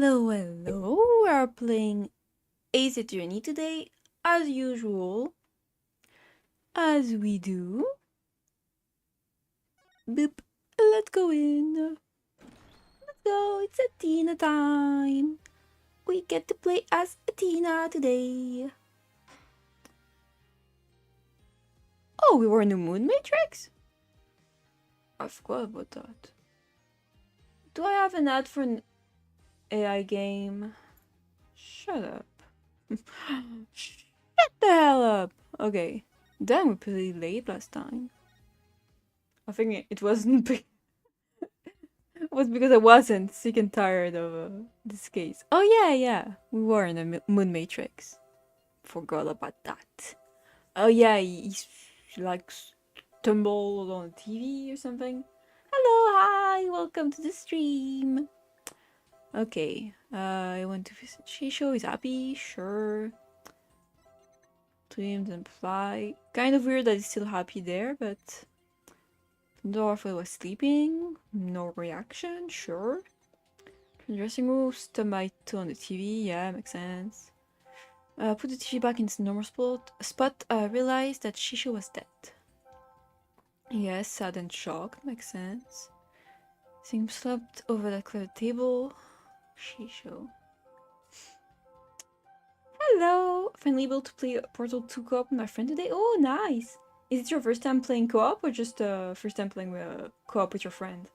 Hello, hello. We are playing Ace Attorney today, as usual. As we do. Boop. Let's go in. Let's go. It's Athena time. We get to play as Athena today. Oh, we were in the Moon Matrix? I forgot about that. Do I have an ad for an AI game? Shut up. Shut the hell up. Okay. Damn, we played late last time. I think it wasn't it was because I wasn't sick and tired of this case. Oh yeah. We were in the Moon Matrix. Forgot about that. Oh yeah, he like stumbled on the TV or something. Hello, hi, welcome to the stream. Okay, I want to visit Shisho. Is happy? Sure. Dreams and fly. Kind of weird that he's still happy there, but Dorothy was sleeping. No reaction. Sure. Dressing room. Stub my toe on the TV. Yeah, makes sense. Put the TV back in its normal spot. Realized that Shisho was dead. Yes, sad and shocked. Makes sense. Seems slumped over that clear table. Shisho. Hello! Finally able to play Portal 2 co-op with my friend today. Oh, nice! Is it your first time playing co-op or just first time playing co-op with your friend?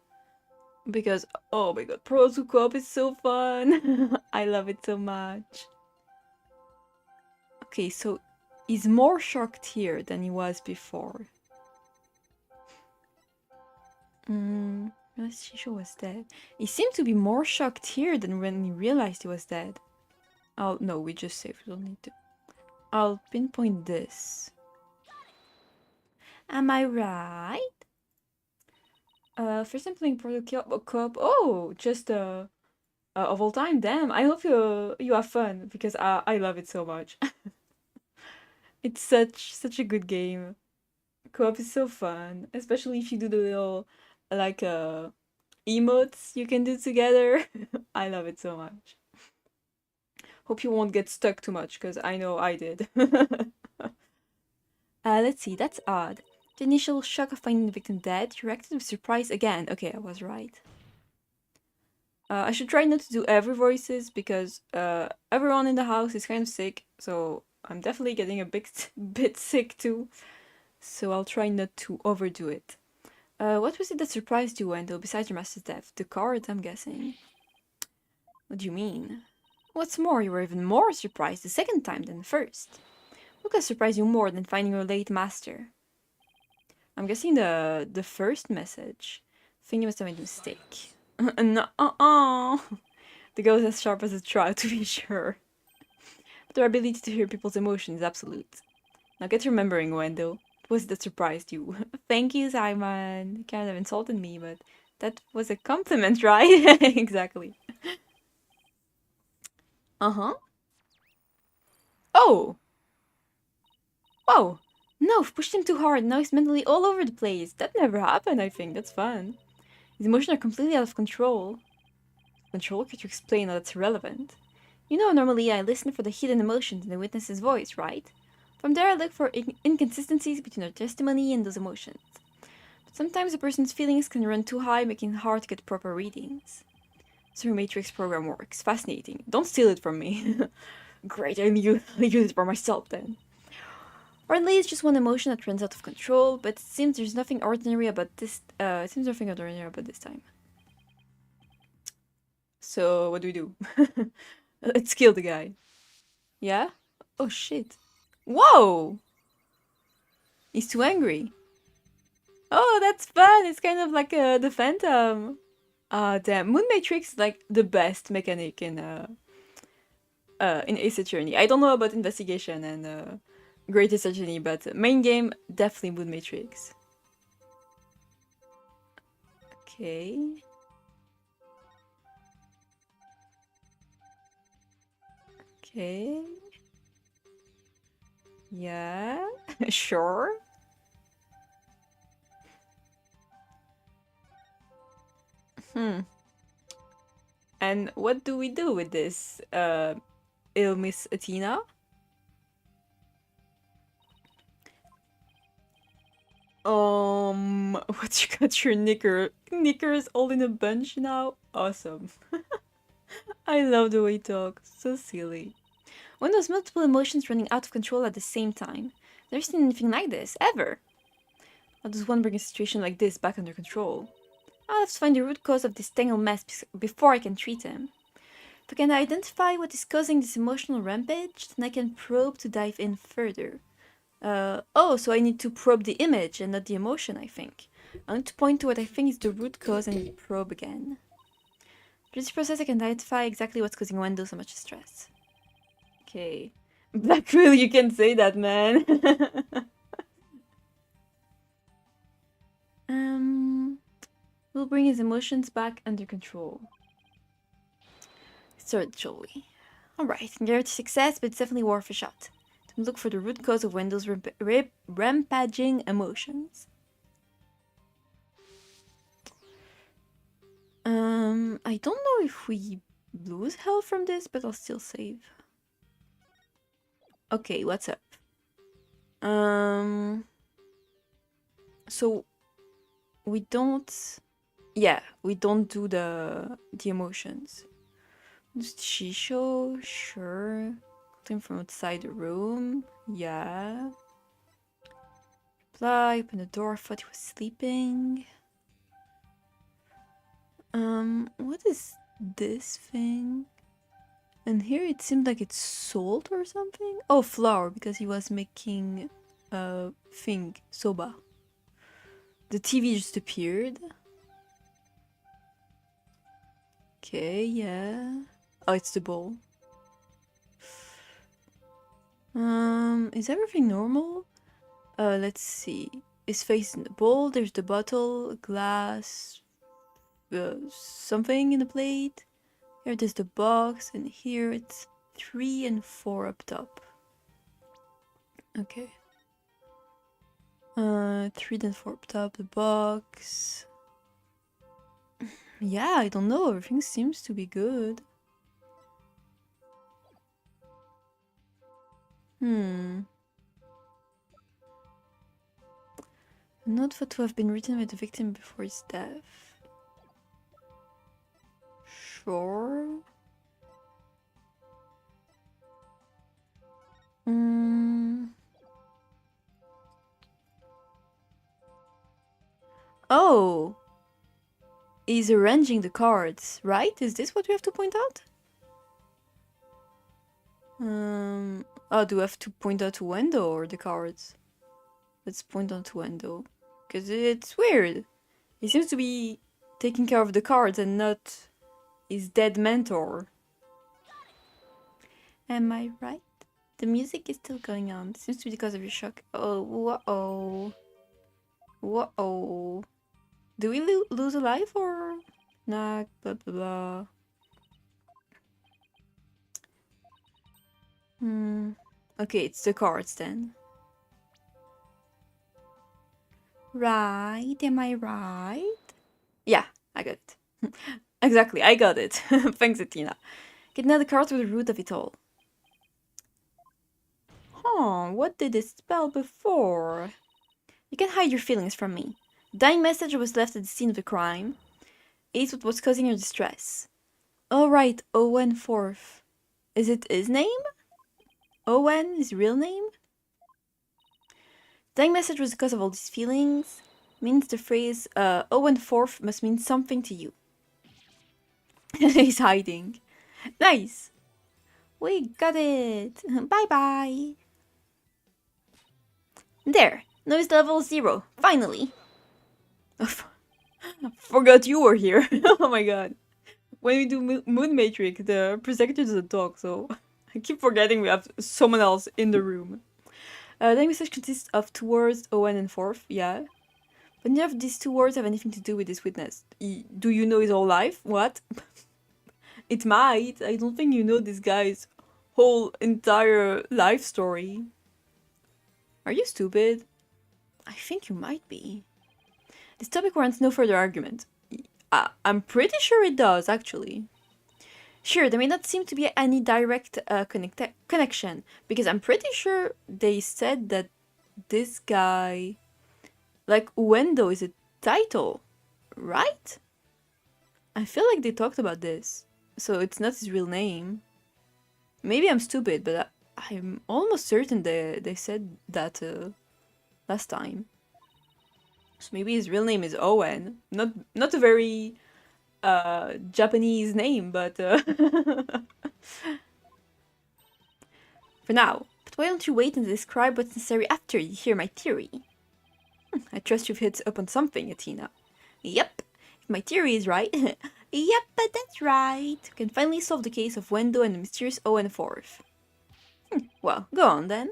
Because, oh my god, Portal 2 co-op is so fun! I love it so much. Okay, so he's more shocked here than he was before. Shisho was dead. He seemed to be more shocked here than when he realized he was dead. Oh, no, we just saved. We don't need to. I'll pinpoint this. Am I right? First time playing Portal co-op. Oh, just of all time. Damn, I hope you have fun because I love it so much. It's such a good game. Co-op is so fun, especially if you do the little like emotes you can do together. I love it so much. Hope you won't get stuck too much because I know I did. Let's see, that's odd. The initial shock of finding the victim dead reacted with surprise again. Okay, I was right. I should try not to do every voices because everyone in the house is kind of sick, so I'm definitely getting a bit sick too. So I'll try not to overdo it. What was it that surprised you, Wendell, besides your master's death? The card, I'm guessing. What do you mean? What's more, you were even more surprised the second time than the first. What could surprise you more than finding your late master? I'm guessing the first message. I think you must have made a mistake. No, The ghost is as sharp as a trowel, to be sure. But their ability to hear people's emotions is absolute. Now get remembering, Wendell. What was it that surprised you? Thank you, Simon. You kind of insulted me, but that was a compliment, right? Exactly. Uh-huh. Oh! Whoa! No, I've pushed him too hard. Now he's mentally all over the place. That never happened, I think. That's fun. His emotions are completely out of control. Control? Could you explain how that's relevant? You know, normally I listen for the hidden emotions in the witness's voice, right? From there I look for inconsistencies between their testimony and those emotions. But sometimes a person's feelings can run too high, making it hard to get proper readings. So your Matrix program works. Fascinating. Don't steal it from me. Great, I'll use it for myself then. Or at least just one emotion that runs out of control, but it seems there's nothing ordinary about this. Time. So what do we do? Let's kill the guy. Yeah? Oh shit. Whoa! He's too angry. Oh, that's fun! It's kind of like the Phantom. Ah, damn. Moon Matrix is like the best mechanic in Ace Attorney. I don't know about investigation and Greatest Attorney, but main game, definitely Moon Matrix. Okay. Okay. Yeah, sure. And what do we do with this, ill Miss Athena? What, you got your knickers all in a bunch now? Awesome. I love the way he talks. So silly. When there's multiple emotions running out of control at the same time. Never seen anything like this, ever. How does one bring a situation like this back under control? I'll have to find the root cause of this tangled mess before I can treat him. If I can identify what is causing this emotional rampage, then I can probe to dive in further. Oh, so I need to probe the image and not the emotion, I think. I need to point to what I think is the root cause and probe again. Through this process, I can identify exactly what's causing Wendell so much stress. Okay. Blackquill, you can say that, man. We'll bring his emotions back under control. Start, shall we? Alright, guaranteed success, but it's definitely worth a shot. To look for the root cause of Wendell's rampaging emotions. I don't know if we lose health from this, but I'll still save. Okay, what's up? So we don't... Yeah, we don't do the emotions. Just Shisho, sure. Came from outside the room, yeah. Reply, open the door, thought he was sleeping. What is this thing? And here it seemed like it's salt or something? Oh, flour, because he was making soba. The TV just appeared. Okay, yeah. Oh, it's the bowl. Is everything normal? Let's see. His face in the bowl, there's the bottle, glass, something in the plate. Here there's the box, and here it's 3 and 4 up top. Okay. 3 and 4 up top, the box. Yeah, I don't know, everything seems to be good. Not thought to have been written with the victim before his death. Sure. Oh! He's arranging the cards, right? Is this what we have to point out? Oh, do we have to point out to Wendell or the cards? Let's point out to Wendell. Because it's weird. He seems to be taking care of the cards and not his dead mentor. Am I right? The music is still going on. It seems to be because of your shock. Oh, whoa. Whoa. Do we lose a life or? Nah, blah blah blah. Okay, it's the cards then. Right, am I right? Yeah, I got it. Exactly, I got it. Thanks, Athena. Get now the cards with the root of it all. Huh, what did it spell before? You can hide your feelings from me. The dying message was left at the scene of the crime. It's what was causing your distress. Oh right, Owen Forth. Is it his name? Owen, his real name? The dying message was the cause of all these feelings. Means the phrase, Owen Forth must mean something to you. He's hiding. Nice! We got it! Bye-bye! There! Noise level 0. Finally! Forgot you were here. Oh my god. When we do Moon Matrix, the presenter doesn't talk, so I keep forgetting we have someone else in the room. The message consists of 2 words, Owen and Forth, yeah. But none of these 2 words have anything to do with this witness. Do you know his whole life? What? It might. I don't think you know this guy's whole entire life story. Are you stupid? I think you might be. This topic warrants no further argument. I'm pretty sure it does, actually. Sure, there may not seem to be any direct connection, because I'm pretty sure they said that this guy, like, Wendo is a title, right? I feel like they talked about this, so it's not his real name. Maybe I'm stupid, but I'm almost certain they said that last time. So maybe his real name is Owen. Not a very Japanese name, but for now. But why don't you wait and describe what's necessary after you hear my theory? I trust you've hit up on something, Athena. Yep, if my theory is right. Yep, but that's right. We can finally solve the case of Wendo and the mysterious Owen IV. Well, go on then.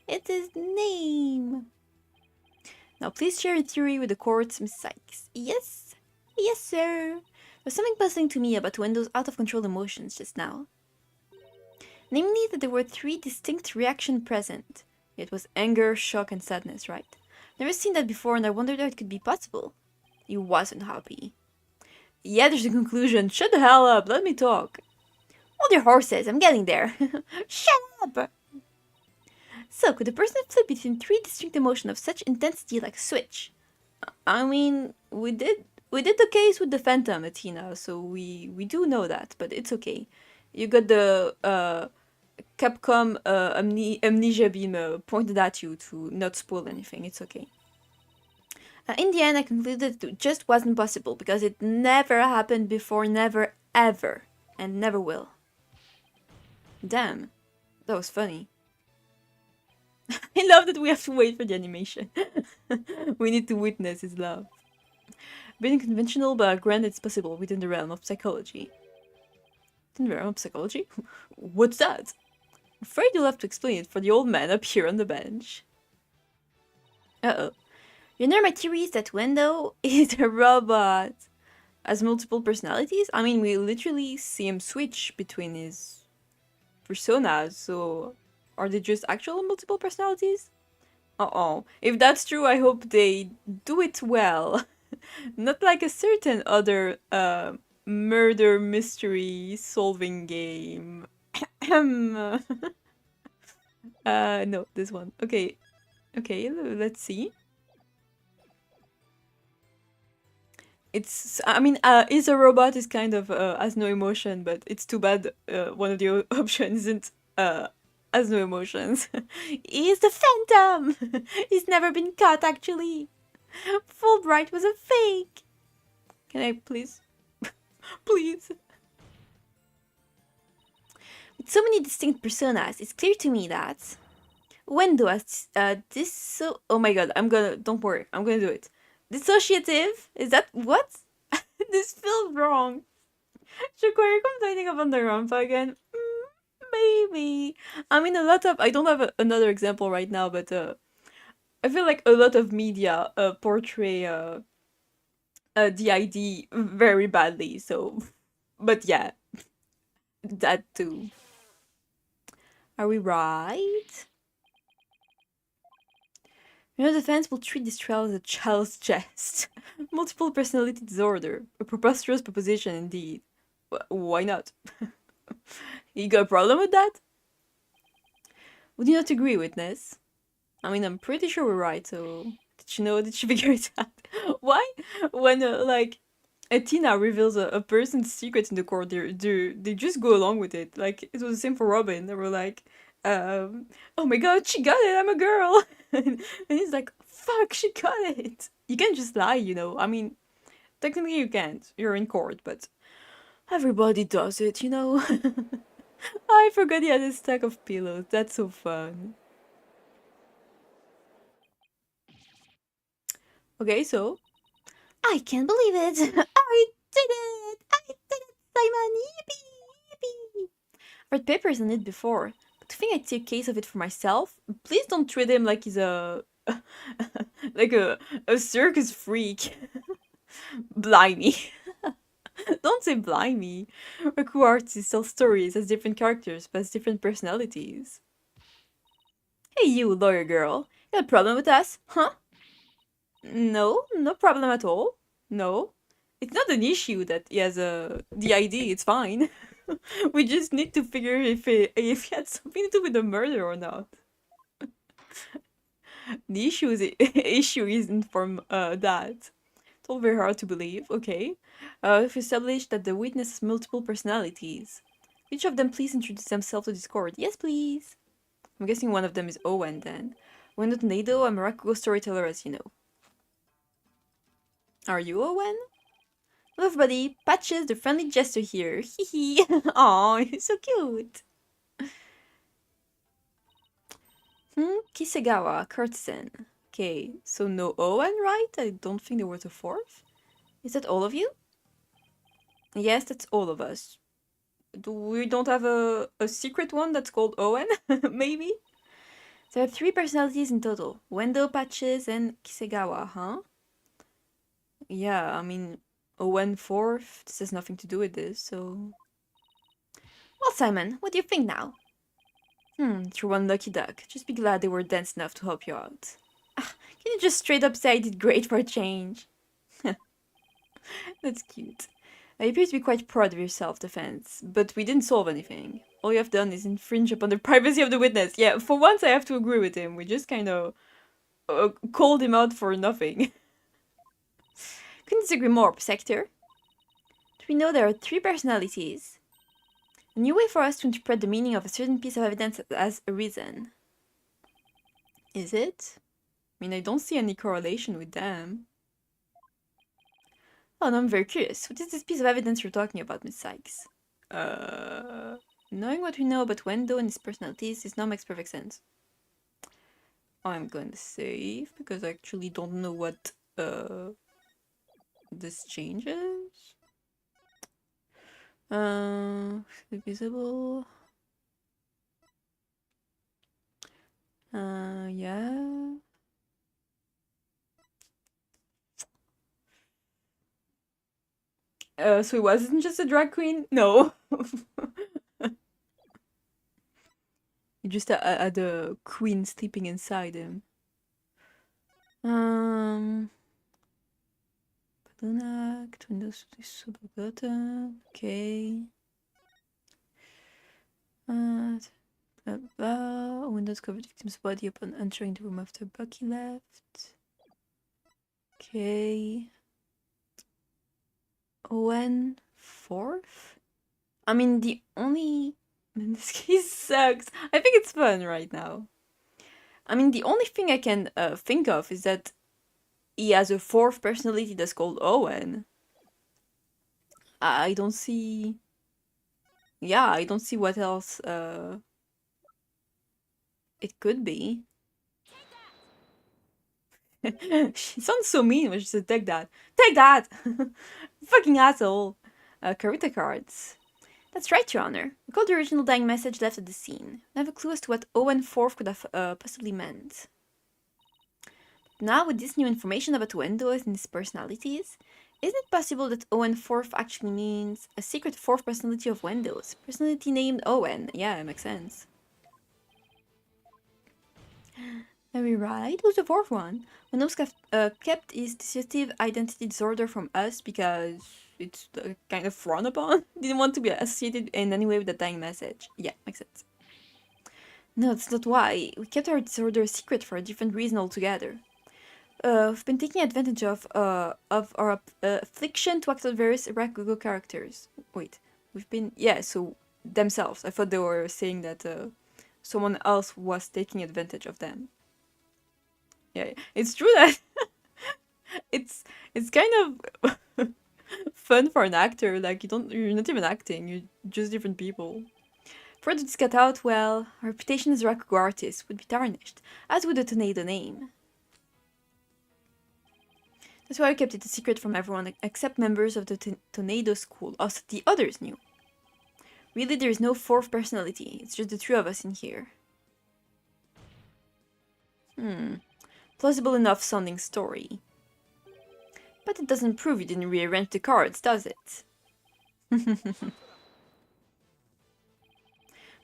It's his name. Now please share your theory with the court, Miss Sykes. Yes? Yes, sir. There's something puzzling to me about Wendo's out-of-control emotions just now. Namely that there were 3 distinct reactions present. It was anger, shock, and sadness, right? Never seen that before, and I wondered how it could be possible. He wasn't happy. Yeah, there's a conclusion. Shut the hell up. Let me talk. Hold your horses. I'm getting there. Shut up! So, could a person flip between 3 distinct emotions of such intensity like a switch? I mean, we did the case with the Phantom, Athena, so we do know that, but it's okay. You got the Capcom amnesia beam pointed at you to not spoil anything. It's okay. In the end, I concluded it just wasn't possible because it never happened before, never ever, and never will. Damn, that was funny. I love that we have to wait for the animation. We need to witness his love. Being conventional, but granted it's possible within the realm of psychology. Within the realm of psychology? What's that? I'm afraid you'll have to explain it for the old man up here on the bench. Uh-oh. You know my theory is that Wendo is a robot. Has multiple personalities? I mean, we literally see him switch between his personas, so are they just actual multiple personalities? Uh-oh. If that's true, I hope they do it well. Not like a certain other murder mystery solving game. No, this one. Okay. Okay, let's see. It's, I mean, is a robot is kind of has no emotion, but it's too bad one of the options isn't has no emotions. He's the Phantom! He's never been caught, actually. Fulbright was a fake. Can I please? Please. With so many distinct personas, it's clear to me that Wendo has this so. Oh my god, don't worry, I'm gonna do it. Dissociative? Is that what? This feels wrong. Should Query complaining about the rampa again? Maybe. I mean, I don't have another example right now, but I feel like a lot of media portray DID very badly, so. But yeah, that too. Are we right? The fans will treat this trial as a child's jest. Multiple personality disorder. A preposterous proposition indeed. Why not? You got a problem with that? Would you not agree, witness? I mean, I'm pretty sure we're right, so... Did you figure it out? Why? When, like, Athena reveals a person's secret in the court, they just go along with it. Like, it was the same for Robin. They were like, oh my god, she got it, I'm a girl! And he's like, fuck, she got it! You can't just lie, you know? I mean, technically you can't. You're in court, but everybody does it, you know? I forgot he had a stack of pillows. That's so fun. Okay, so... I can't believe it! I did it! I did it, Simon! Yippee! Yippee! I've read papers on it before, but to think I'd see a case of it for myself, please don't treat him like he's a... like a circus freak. Blimey. Don't say blimey. Raku artists tell stories as different characters, but as different personalities. Hey you, lawyer girl. Got a problem with us? Huh? No, no problem at all. No. It's not an issue that he has a DID, it's fine. We just need to figure if he had something to do with the murder or not. The issue isn't from that. It's all very hard to believe. Okay. We've established that the witness has multiple personalities. Each of them please introduce themselves to Discord. Yes, please. I'm guessing one of them is Owen then. Owen Nado, I'm a Rakugo storyteller, as you know. Are you Owen? Hello everybody, Patches, the friendly jester here. Hehe. Aw, he's so cute. Kisegawa, courtesan. Okay, so no Owen, right? I don't think there was a fourth. Is that all of you? Yes, that's all of us. We don't have a secret one that's called Owen? Maybe? There are 3 personalities in total. Wendo, Patches, and Kisegawa, huh? Yeah, I mean, Owen fourth, this has nothing to do with this, so... Well, Simon, what do you think now? You're one lucky duck. Just be glad they were dense enough to help you out. Ah, can you just straight up say I did great for a change? That's cute. You appear to be quite proud of your self-defense, but we didn't solve anything. All you have done is infringe upon the privacy of the witness. Yeah, for once I have to agree with him. We just kind of called him out for nothing. Couldn't disagree more, Sector. We know there are 3 personalities. A new way for us to interpret the meaning of a certain piece of evidence as a reason. Is it? I mean, I don't see any correlation with them. Oh, no, I'm very curious. What is this piece of evidence you're talking about, Miss Sykes? Knowing what we know about Wendo and his personalities, this now makes perfect sense. I'm going to save, because I actually don't know what, this changes. Visible. Yeah. So he wasn't just a drag queen? No. He just had a queen sleeping inside him. Balloon act, Windows super button, okay. Windows covered victim's body upon entering the room after Bucky left. Okay. Owen fourth? I mean, the only... Man, this case sucks. I think it's fun right now. I mean, the only thing I can think of is that he has a 4th personality that's called Owen. I don't see... Yeah, I don't see what else it could be. She sounds so mean when she said, take that. Take that! Fucking asshole! Karuta cards. That's right, Your Honor. Recall the original dying message left at the scene. I have a clue as to what Owen 4th could have possibly meant. Now, with this new information about Wendo and his personalities, isn't it possible that Owen 4th actually means a secret 4th personality of Wendo's? Personality named Owen. Yeah, it makes sense. Very right. Who's the 4th one? Wendo's kept his dissociative identity disorder from us because it's kind of frowned upon. Didn't want to be associated in any way with the dying message. Yeah, makes sense. No, that's not why. We kept our disorder a secret for a different reason altogether. We've been taking advantage of our affliction to act on various Rakugo characters. Wait, we've been... Yeah, so themselves. I thought they were saying that someone else was taking advantage of them. Yeah, it's true that it's kind of fun for an actor. Like, you're not even acting, you're just different people. For this got out, well, our reputation as a Rakugo artist would be tarnished, as would the Tornado name. That's why I kept it a secret from everyone except members of the Tornado School. Also, the others knew. Really, there is no 4th personality. It's just the 3 of us in here. Plausible enough sounding story. But it doesn't prove you didn't rearrange the cards, does it?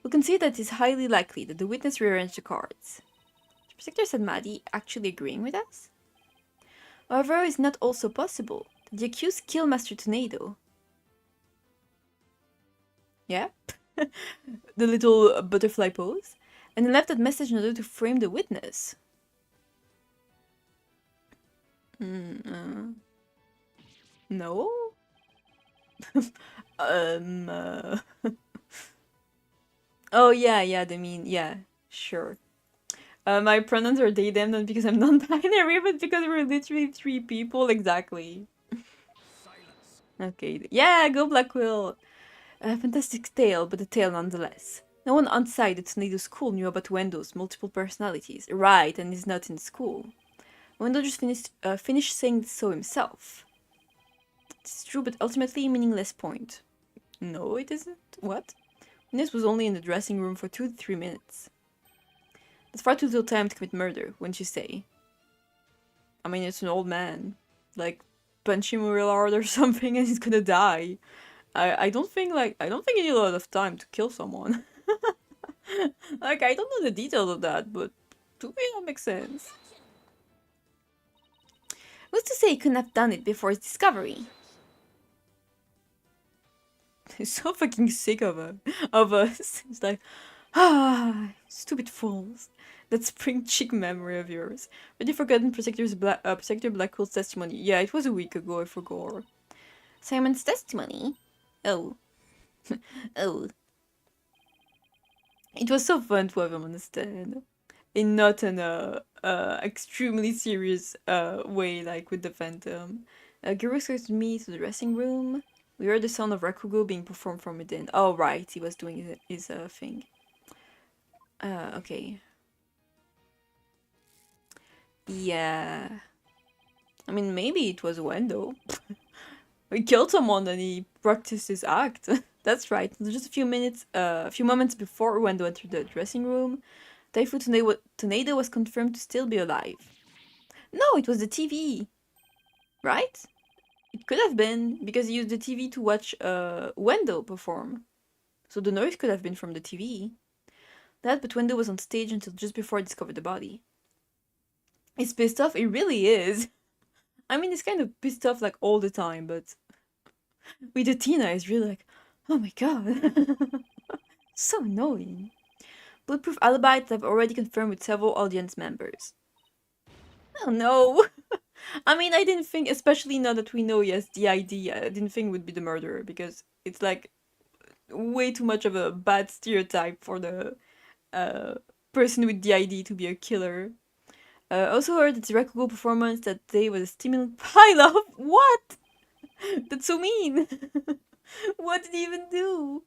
We'll concede that it is highly likely that the witness rearranged the cards. Protector said Maddie, actually agreeing with us? However, it's not also possible that the accused killed Master Tornado. Yeah. The little butterfly pose. And then left that message in order to frame the witness. No? um. Uh... Oh, yeah, they mean, yeah, sure. My pronouns are they, them, not because I'm non-binary, but because we're literally three people, exactly. Okay, yeah, go Blackquill. A fantastic tale, but a tale nonetheless. No one outside the Tornado school knew about Wendo's multiple personalities. Right, and he's not in school. Wendo just finished saying so himself. It's true, but ultimately meaningless point. No, it isn't. What? Ines was only in the dressing room for 2 to 3 minutes. That's far too little time to commit murder, wouldn't you say? I mean, it's an old man. Like, punch him real hard or something and he's gonna die. I don't think you need a lot of time to kill someone. Like, I don't know the details of that, but to me that makes sense. Who's to say he couldn't have done it before his discovery? He's so fucking sick of us. It's like, stupid fools. That spring chick memory of yours. But you've forgotten Protector Blackquill's testimony. Yeah, it was a week ago, I forgot. Simon's testimony? Oh. Oh. It was so fun to have him on the stand. In not an extremely serious way, like with the Phantom. Guru escorted me to the dressing room. We heard the sound of Rakugo being performed from within. Oh, right, he was doing his thing. Okay. Yeah. I mean, maybe it was Wendo. He killed someone and he practiced his act. That's right. Just a few moments before Wendo entered the dressing room, Taifu Tornado was confirmed to still be alive. No, it was the TV. Right? It could have been, because he used the TV to watch Wendo perform. So the noise could have been from the TV. But Wendo was on stage until just before I discovered the body. He's pissed off, he really is. I mean, he's kind of pissed off like all the time, but with Athena, he's really like, oh my god. So annoying. Bulletproof alibi that I've already confirmed with several audience members. Oh no! I mean, I didn't think, especially now that we know he has DID, I didn't think would be the murderer, because it's like way too much of a bad stereotype for the person with DID to be a killer. Also heard that the Rakugo performance that day was a stimulant pile of what? That's so mean. What did he even do?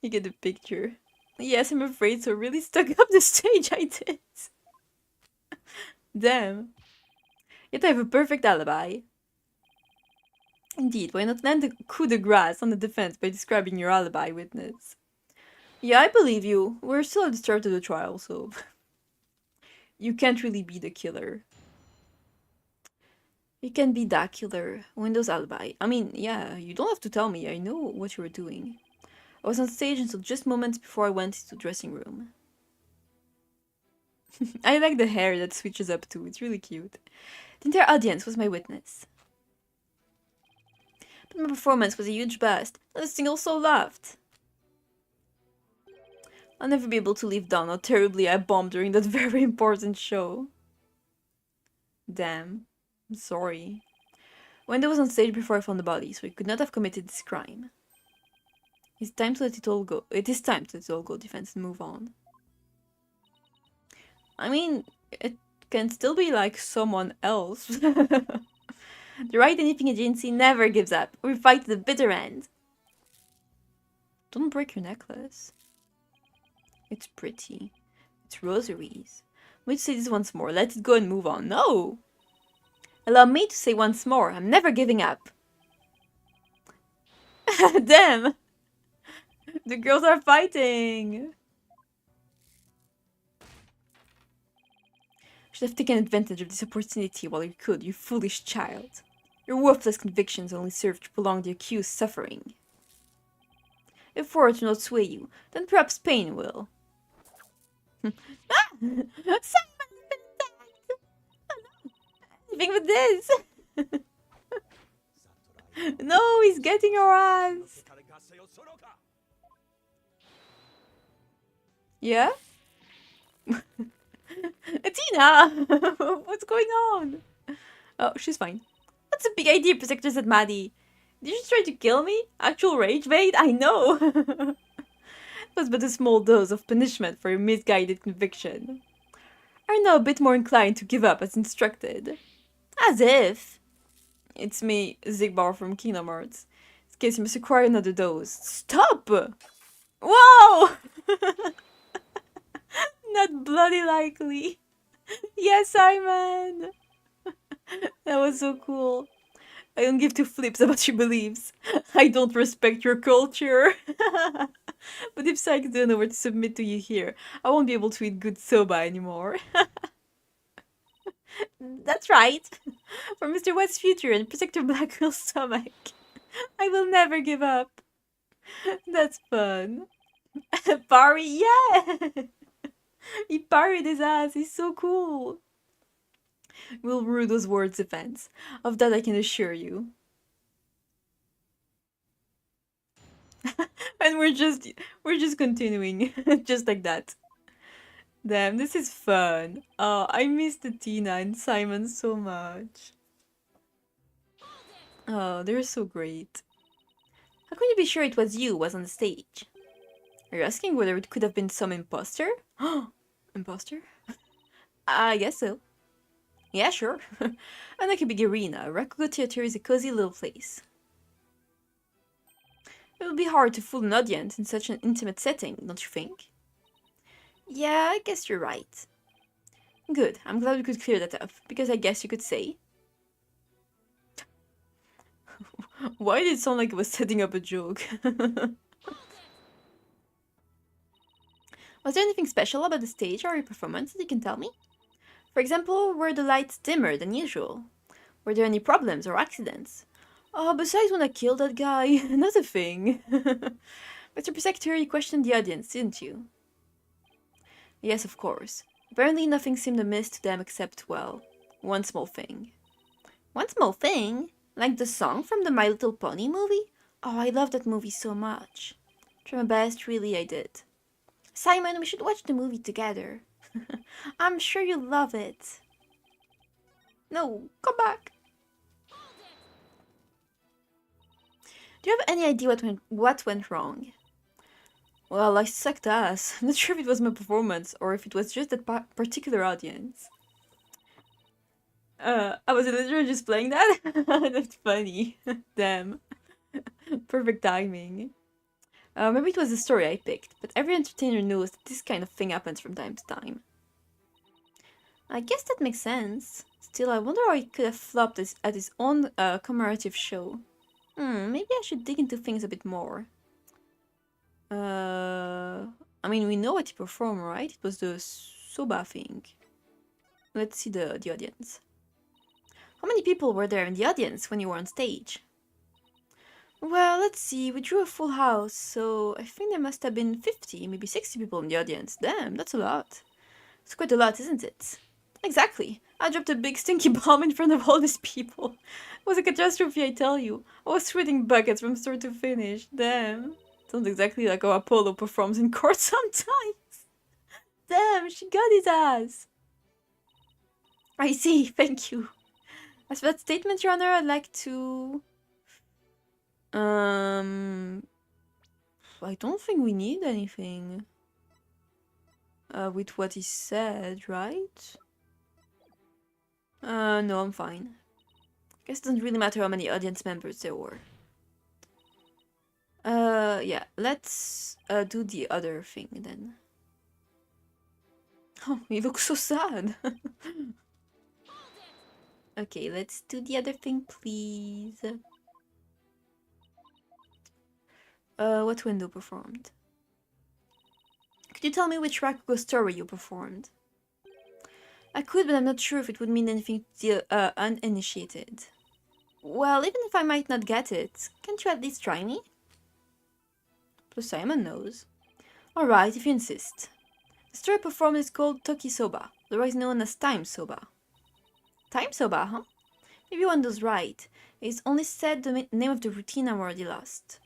You get the picture. Yes, I'm afraid so. Really stuck up the stage I did. Damn. Yet I have a perfect alibi. Indeed, why not land a coup de grace on the defense by describing your alibi witness? Yeah, I believe you. We're still at the start of the trial, so... You can't really be the killer. You can be that killer. Windows alibi. I mean, yeah, you don't have to tell me. I know what you were doing. I was on stage until just moments before I went into the dressing room. I like the hair that switches up too. It's really cute. The entire audience was my witness. But my performance was a huge bust. Not a single soul laughed. I'll never be able to live down how terribly I bombed during that very important show. Damn. I'm sorry. Wendo was on stage before I found the body, so he could not have committed this crime. It's time to let it all go. It is time to let it all go, defense, and move on. I mean, it can still be like someone else. The Right Anything Agency never gives up. We fight to the bitter end. Don't break your necklace. It's pretty. It's rosaries. Let me say this once more. Let it go and move on. No! Allow me to say once more. I'm never giving up. Damn! The girls are fighting! Should have taken advantage of this opportunity while you could, you foolish child. Your worthless convictions only serve to prolong the accused's suffering. If words do not sway you, then perhaps pain will. Simon has been attacked! Oh no! Anything but this! No, he's getting our ass! Yeah? Athena! What's going on? Oh, she's fine. That's a big idea, Protector said Maddie. Did you just try to kill me? Actual rage bait? I know! It was but a small dose of punishment for your misguided conviction. Are now a bit more inclined to give up as instructed. As if. It's me, Zigbar from Kingdom Hearts. In this case, you must acquire another dose. Stop! Whoa! Not bloody likely. Yes, Simon! That was so cool. I don't give two flips about your beliefs. I don't respect your culture. But if Psyche don't know where to submit to you here, I won't be able to eat good soba anymore. That's right. For Mr. West's future and Protector Blackwill's stomach. I will never give up. That's fun. Barry, yeah! He parried his ass, he's so cool. We'll rue those words events. Of that I can assure you. And we're just continuing. Just like that. Damn, this is fun. Oh, I missed Athena and Simon so much. Oh, they're so great. How can you be sure it was you who was on the stage? Are you asking whether it could have been some imposter? Imposter? I guess so. Yeah, sure. Unlike a big arena, Rakugo Theater is a cozy little place. It would be hard to fool an audience in such an intimate setting, don't you think? Yeah, I guess you're right. Good, I'm glad we could clear that up, because I guess you could say... Why did it sound like it was setting up a joke? Was there anything special about the stage or your performance that you can tell me? For example, were the lights dimmer than usual? Were there any problems or accidents? Oh, besides when I killed that guy, not a thing. Mr. Protector, you questioned the audience, didn't you? Yes, of course. Apparently nothing seemed amiss to them except, well, one small thing. One small thing? Like the song from the My Little Pony movie? Oh, I love that movie so much. Try my best, really I did. Simon, we should watch the movie together. I'm sure you'll love it. No, come back. Do you have any idea what went wrong? Well, I sucked ass. I'm not sure if it was my performance or if it was just that particular audience. I was literally just playing that? That's funny. Damn. Perfect timing. Maybe it was the story I picked, but every entertainer knows that this kind of thing happens from time to time. I guess that makes sense. Still, I wonder how he could have flopped at his own commemorative show. Maybe I should dig into things a bit more. I mean, we know what he performed, right? It was the soba thing. Let's see the audience. How many people were there in the audience when you were on stage? Well, let's see, we drew a full house, so I think there must have been 50, maybe 60 people in the audience. Damn, that's a lot. It's quite a lot, isn't it? Exactly. I dropped a big stinky bomb in front of all these people. It was a catastrophe, I tell you. I was sweating buckets from start to finish. Damn. Sounds exactly like how Apollo performs in court sometimes. Damn, she got his ass. I see, thank you. As for that statement, Your Honor, I'd like to... I don't think we need anything. With what he said, right? No, I'm fine. Guess it doesn't really matter how many audience members there were. Yeah, let's do the other thing then. Oh, he looks so sad. Okay, let's do the other thing, please. What window performed? Could you tell me which Rakugo story you performed? I could, but I'm not sure if it would mean anything to the uninitiated. Well, even if I might not get it, can't you at least try me? Plus Simon knows. Alright, if you insist. The story performed is called Toki Soba, otherwise known as Time Soba. Time Soba, huh? Maybe one does right. It's only said the name of the routine I'm already lost.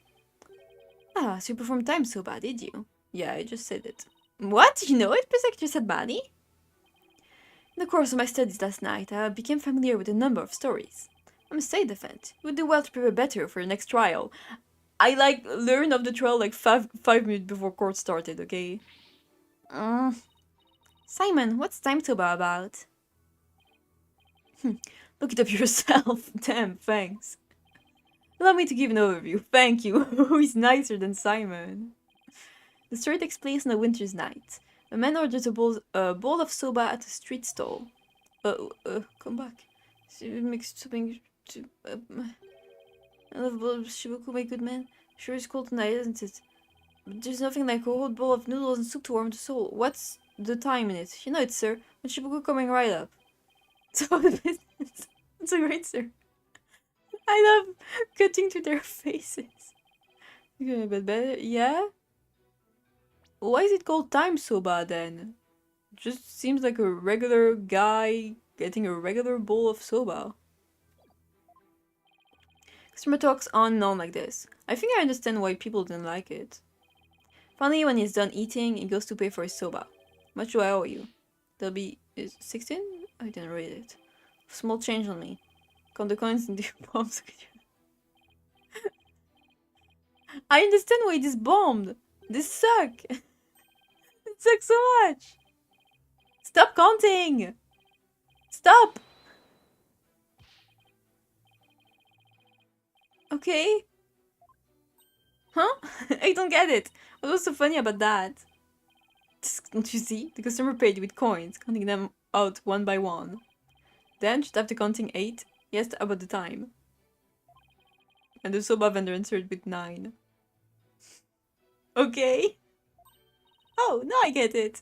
Ah, so you performed Time Soba, did you? Yeah, I just said it. What? You know it, Protector said Maddie? In the course of my studies last night, I became familiar with a number of stories. I must say, Defend, you would do well to prepare better for your next trial. I learned of the trial like five minutes before court started, okay? Simon, what's time soba about? Look it up yourself. Damn, thanks. Allow me to give an overview. Thank you. Who is nicer than Simon? The story takes place on a winter's night. A man orders a bowl of soba at a street stall. Come back. She mixed something to... I love a bowl of shibuku, my good man. Sure is cold tonight, isn't it? But there's nothing like a whole bowl of noodles and soup to warm the soul. What's the time in it? You know it, sir. With shibuku coming right up. It's all the business. It's a great, sir. I love cutting to their faces. Okay, but better, yeah? Why is it called time soba then? Just seems like a regular guy getting a regular bowl of soba. Customer talks on and on like this. I think I understand why people didn't like it. Finally, when he's done eating, he goes to pay for his soba. How much do I owe you? There'll be... is 16? I didn't read it. Small change on me. Count the coins in the bombs. I understand why this bombed. This suck. It sucks so much. Stop counting. Stop. Okay. Huh? I don't get it. What was so funny about that? Don't you see? The customer paid with coins, counting them out one by one. Then, just after counting 8, he asked about the time. And the soba vendor answered with 9. Okay. Oh, now I get it.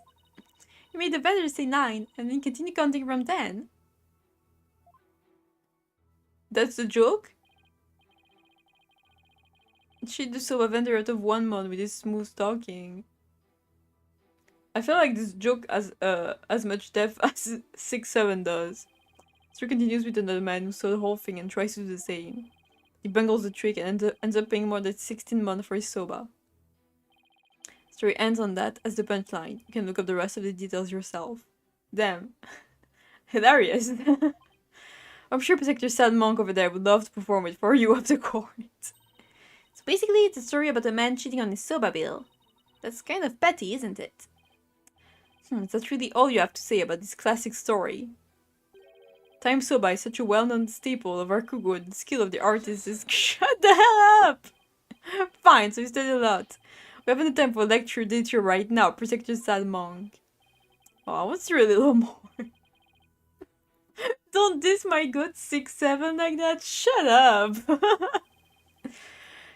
He made the vendor say 9, and then continue counting from 10. That's the joke? Cheat the soba vendor out of 1 month with his smooth talking. I feel like this joke has as much depth as 6-7 does. Story continues with another man who saw the whole thing and tries to do the same. He bungles the trick and ends up paying more than 16 months for his soba. Story ends on that as the punchline. You can look up the rest of the details yourself. Damn. Hilarious. I'm sure Protector Sad Monk over there would love to perform it for you up to court. So basically, it's a story about a man cheating on his soba bill. That's kind of petty, isn't it? That's really all you have to say about this classic story. Time soba is such a well-known staple of our kugo, and the skill of the artist is... Shut the hell up! Fine, so you studied a lot. We haven't the time for a lecture data right now, Protector Sad Monk. Oh, what's your little more? Don't diss my good 6-7 like that, shut up!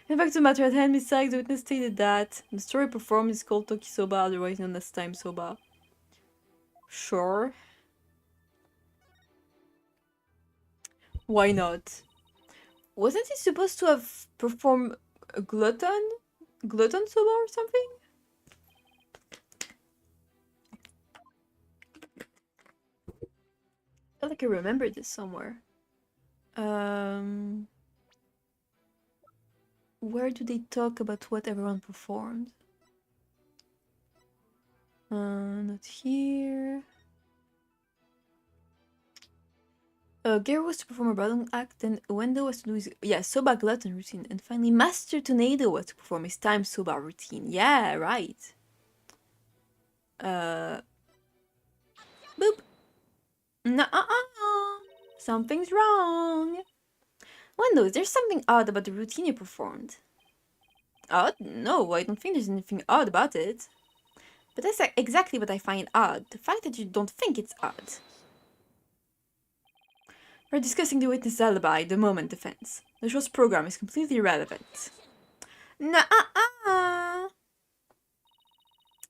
In fact, the matter at hand, besides, the witness stated that the story performed is called Tokisoba, otherwise known as Time Soba. Sure. Why not? Wasn't he supposed to have performed a glutton soba or something? I feel like I remember this somewhere. Where do they talk about what everyone performed? Not here. Gary was to perform a ballroom act, then Wendo was to do his soba glutton routine, and finally Master Tornado was to perform his time soba routine. Yeah, right. Boop. No, something's wrong. Wendo, is there something odd about the routine you performed? Odd? No, I don't think there's anything odd about it. But that's exactly what I find odd. The fact that you don't think it's odd. We're discussing the witness alibi, the moment defense. The show's program is completely irrelevant.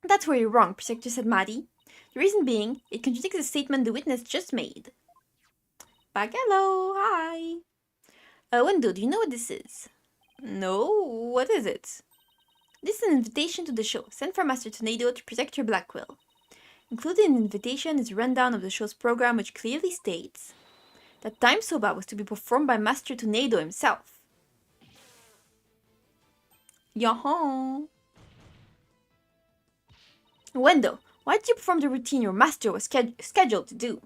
That's where you're wrong, Protector said Maddie. The reason being, it contradicts the statement the witness just made. Hello, hi. Wendo, do you know what this is? No, what is it? This is an invitation to the show, sent from Master Tornado to Protector Blackquill. Included in the invitation is a rundown of the show's program which clearly states that Time Soba was to be performed by Master Tornado himself. Yaha! Wendo, why did you perform the routine your master was scheduled to do?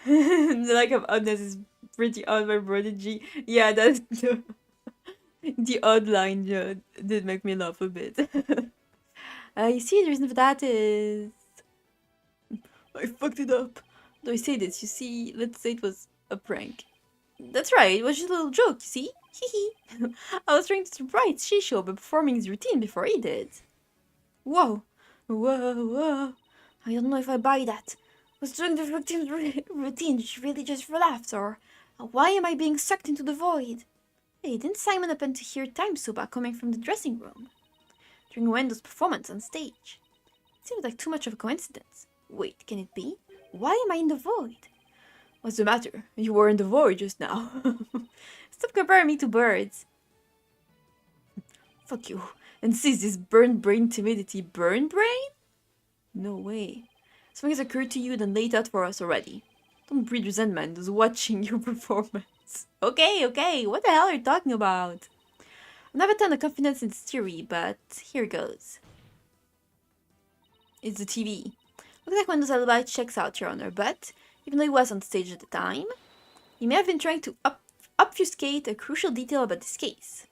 The lack of oddness is pretty odd, my prodigy. Yeah, that's the odd line did make me laugh a bit. You see, the reason for that is I fucked it up. Though I say this, you see, let's say it was a prank. That's right, it was just a little joke, you see? Hee I was trying to surprise Shisho by performing his routine before he did. Whoa, whoa. I don't know if I buy that. Was doing the routine really just for laughs, or why am I being sucked into the void? Hey, didn't Simon happen to hear Time Soba coming from the dressing room during Wendo's performance on stage? It seems like too much of a coincidence. Wait, can it be? Why am I in the void? What's the matter? You were in the void just now. Stop comparing me to birds. Fuck you. And seize this burn brain timidity. Burn brain? No way. Something has occurred to you then laid out for us already. Don't breed resentment just watching your performance. Okay, what the hell are you talking about? I've never done a confidence in this theory, but here goes. It's the TV. Looks like Wendo's alibi checks out, Your Honor, but even though he was on stage at the time, he may have been trying to obfuscate a crucial detail about this case.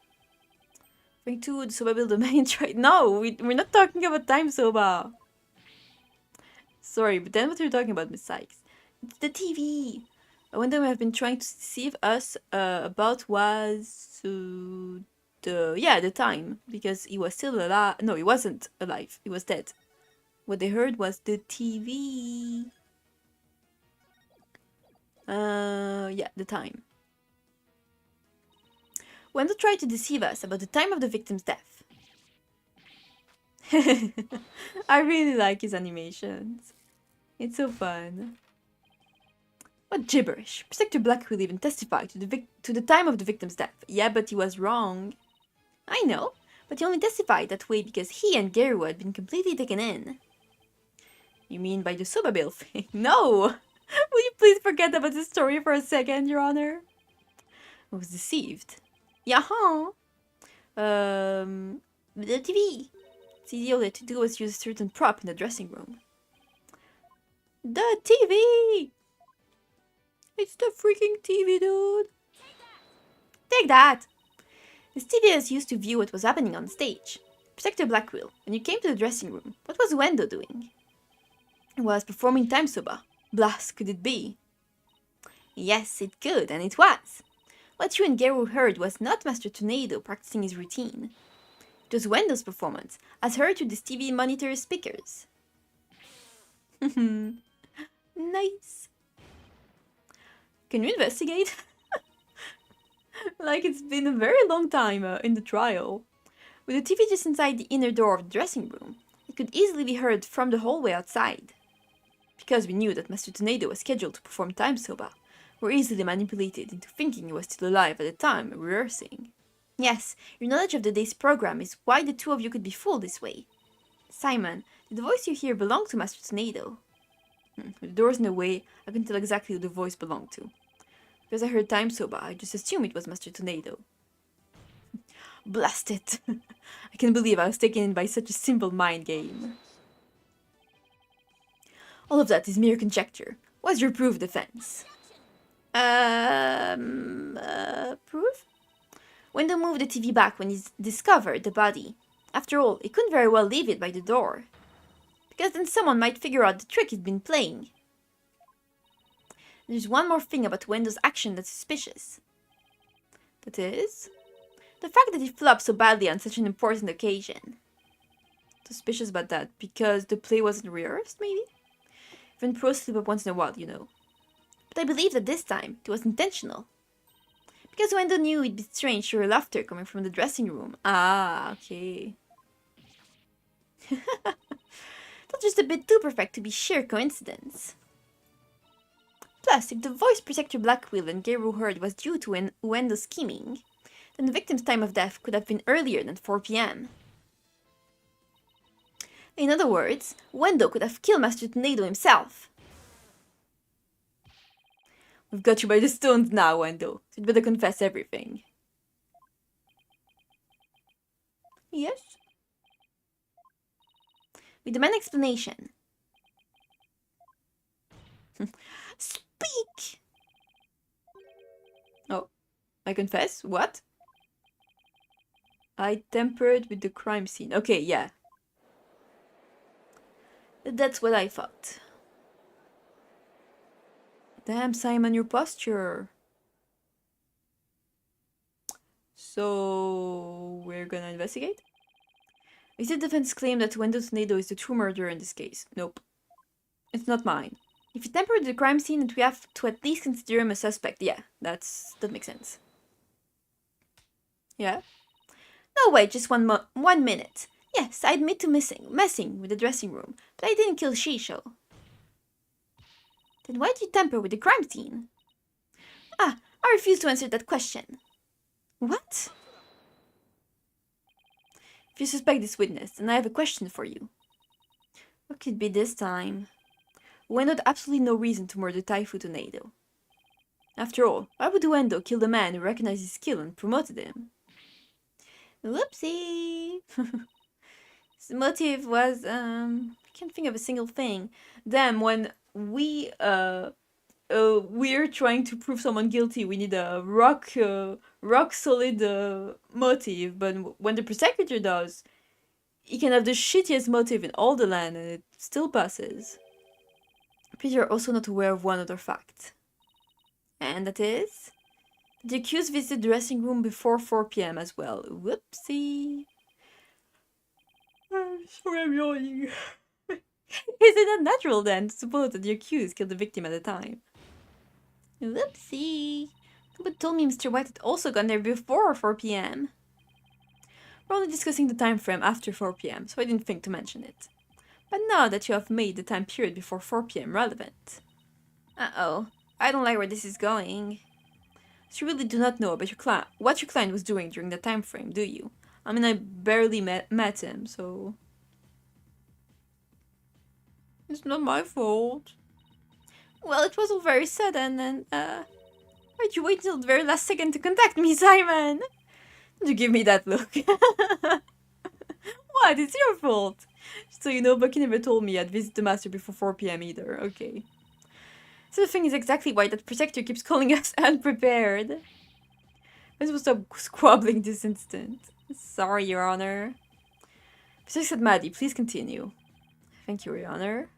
Referring to the Soba Build domain, right? No, we're not talking about Time Soba. Sorry, but then what are you talking about, Miss Sykes? It's the TV. Wendo may have been trying to deceive us about was the time, because he was still alive. No, he wasn't alive. He was dead. What they heard was the TV. Yeah, the time. Wendo tried to deceive us about the time of the victim's death. I really like his animations. It's so fun. What gibberish! Protector Blackquill even testified to the time of the victim's death. Yeah, but he was wrong. I know, but he only testified that way because he and Geru had been completely taken in. You mean by the Soba Bill thing? No! Will you please forget about this story for a second, Your Honor? I was deceived. Yaha! The TV. It's easy all they had to do was use a certain prop in the dressing room. The TV! It's the freaking TV, dude! Take that! This TV is used to view what was happening on stage. Protector Blackquill, when you came to the dressing room, what was Wendo doing? He was performing Time Soba. Blast, could it be? Yes, it could, and it was. What you and Geru heard was not Master Tornado practicing his routine. It was Wendo's performance, as heard through this TV monitor speakers. Nice. Can you investigate? Like it's been a very long time in the trial. With the TV just inside the inner door of the dressing room, it could easily be heard from the hallway outside. Because we knew that Master Tornado was scheduled to perform Time Soba, we were easily manipulated into thinking he was still alive at the time rehearsing. Yes, your knowledge of the day's program is why the two of you could be fooled this way. Simon, did the voice you hear belong to Master Tornado? With the doors in the way, I couldn't tell exactly who the voice belonged to. Because I heard Time Soba, I just assumed it was Master Tornado. Blast it! I can't believe I was taken in by such a simple mind game. All of that is mere conjecture. What's your proof, defense? Proof? Wendell moved the TV back when he discovered the body. After all, he couldn't very well leave it by the door. Because then someone might figure out the trick he'd been playing. There's one more thing about Wendell's action that's suspicious. That is, the fact that he flopped so badly on such an important occasion. Suspicious about that, because the play wasn't rehearsed, maybe? Even pros slip up once in a while, you know. But I believe that this time, it was intentional. Because Wendell knew it'd be strange to hear laughter coming from the dressing room. Ah, okay. That's just a bit too perfect to be sheer coincidence. Plus, if the voice Protector Blackquill and Geru heard was due to Wendell's scheming, then the victim's time of death could have been earlier than 4 p.m. In other words, Wendell could have killed Master Tornado himself. We've got you by the stones now, Wendell, so you'd better confess everything. Yes? We demand explanation. Speak! Oh, I confess? What? I tampered with the crime scene. Okay, yeah. That's what I thought. Damn, Simon, your posture. So, we're gonna investigate? Is the defense claim that Wendell Tornado is the true murderer in this case? Nope. It's not mine. If you tamper with the crime scene, then we have to at least consider him a suspect. Yeah, that makes sense. Yeah? No, wait, just 1 minute. Yes, I admit to messing with the dressing room, but I didn't kill Shisho. Then why did you tamper with the crime scene? Ah, I refuse to answer that question. What? If you suspect this witness, then I have a question for you. What could it be this time? Wendo had absolutely no reason to murder Taifu Tornado. After all, why would Wendo kill the man who recognized his skill and promoted him? Whoopsie! His motive was, I can't think of a single thing. Damn, when we're trying to prove someone guilty, we need a rock solid motive. But when the prosecutor does, he can have the shittiest motive in all the land, and it still passes. But you're also not aware of one other fact, and that is the accused visited the dressing room before 4 p.m. as well. Whoopsie. I'm sorry, I'm yawning. Is it unnatural then to suppose that the accused killed the victim at the time? Whoopsie. But told me Mr. White had also gone there before 4 p.m. We're only discussing the time frame after 4 p.m., so I didn't think to mention it. But now that you have made the time period before 4 p.m. relevant. Uh-oh. I don't like where this is going. So you really do not know about what your client was doing during that time frame, do you? I mean, I barely met him, so... It's not my fault. Well, it was all very sudden, and, why'd you wait until the very last second to contact me, Simon? You give me that look. What? It's your fault. So you know, Bucky never told me I'd visit the master before 4 p.m. either. Okay. So the thing is exactly why that protector keeps calling us unprepared. I supposed to stop squabbling this instant. Sorry, Your Honor. Besides said Maddie, please continue. Thank you, Your Honor.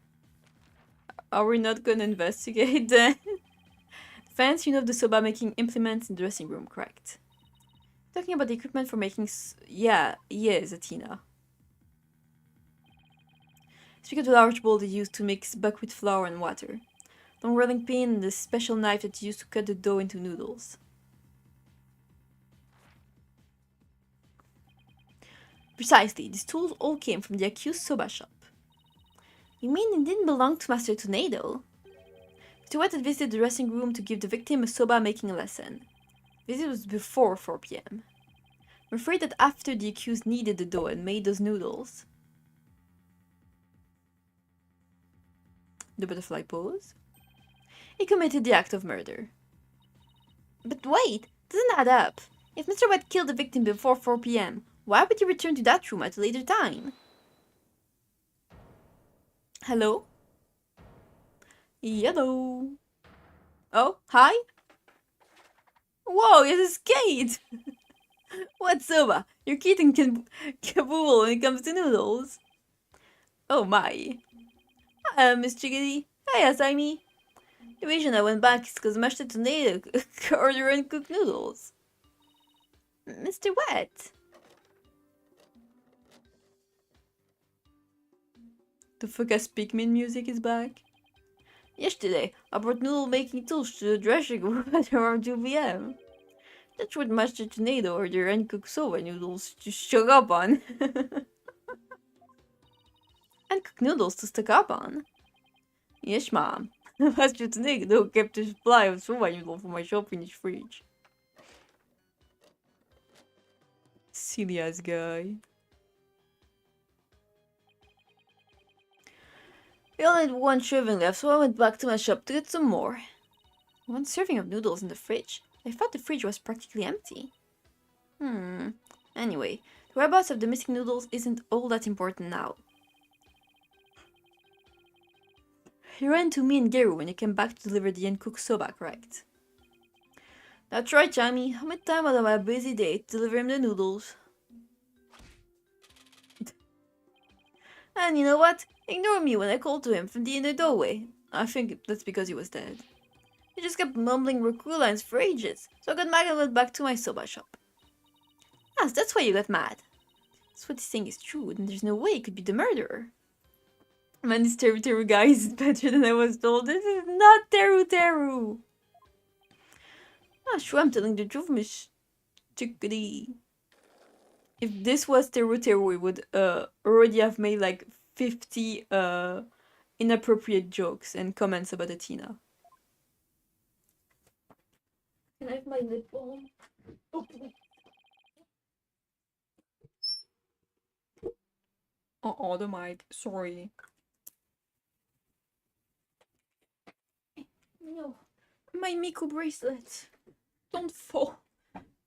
Are we not gonna investigate then? Fans, you know the soba making implements in the dressing room, correct? Talking about the equipment for making yeah, yes, Athena. Speak of the large bowl they used to mix buckwheat flour and water. The rolling pin and the special knife that you used to cut the dough into noodles. Precisely, these tools all came from the accused soba shop. You mean it didn't belong to Master Tornado? Mr. White had visited the dressing room to give the victim a soba making lesson. This was before 4 p.m. I'm afraid that after the accused kneaded the dough and made those noodles. The butterfly pose. He committed the act of murder. But wait, doesn't add up. If Mr. White killed the victim before 4 p.m., why would he return to that room at a later time? Hello? Hello? Oh, hi? Whoa, he has a skate! What's soba? Your kitten can kabool when it comes to noodles. Oh my. Miss Chickadee. Hey, Asaimi. The reason I went back is because Master Tornado ordered uncooked noodles. Mr. Wet. The fuck-ass Pikmin music is back. Yesterday, I brought noodle making tools to the dressing room at around 2 p.m. That's what Master Tornado ordered uncooked soba noodles to stock up on. Uncooked noodles to stock up on? Yes, Mom. Master Tornado kept a supply of soba noodles for my shop in his fridge. Silly ass guy. We only had one serving left, so I went back to my shop to get some more. One serving of noodles in the fridge? I thought the fridge was practically empty. Anyway, The whereabouts of the missing noodles isn't all that important now. You ran to me and Geru when you came back to deliver the uncooked soba, correct? That's right, Jamie. I made time out of my busy day to deliver him the noodles. And you know what? Ignore me when I called to him from the inner doorway. I think that's because he was dead. He just kept mumbling recruit lines for ages, so I got mad and went back to my soba shop. Yes, that's why you got mad. That's what he's saying is true, then there's no way he could be the murderer. Man, this Teru Teru guy is better than I was told. This is not Teru Teru! Ah, sure, I'm telling the truth, Miss Chickadee. If this was Teru Teru, we would already have made like 50 inappropriate jokes and comments about Athena. Can I have my lip balm? Oh, oh, the mic. Sorry. No. My Miku bracelet. Don't fall.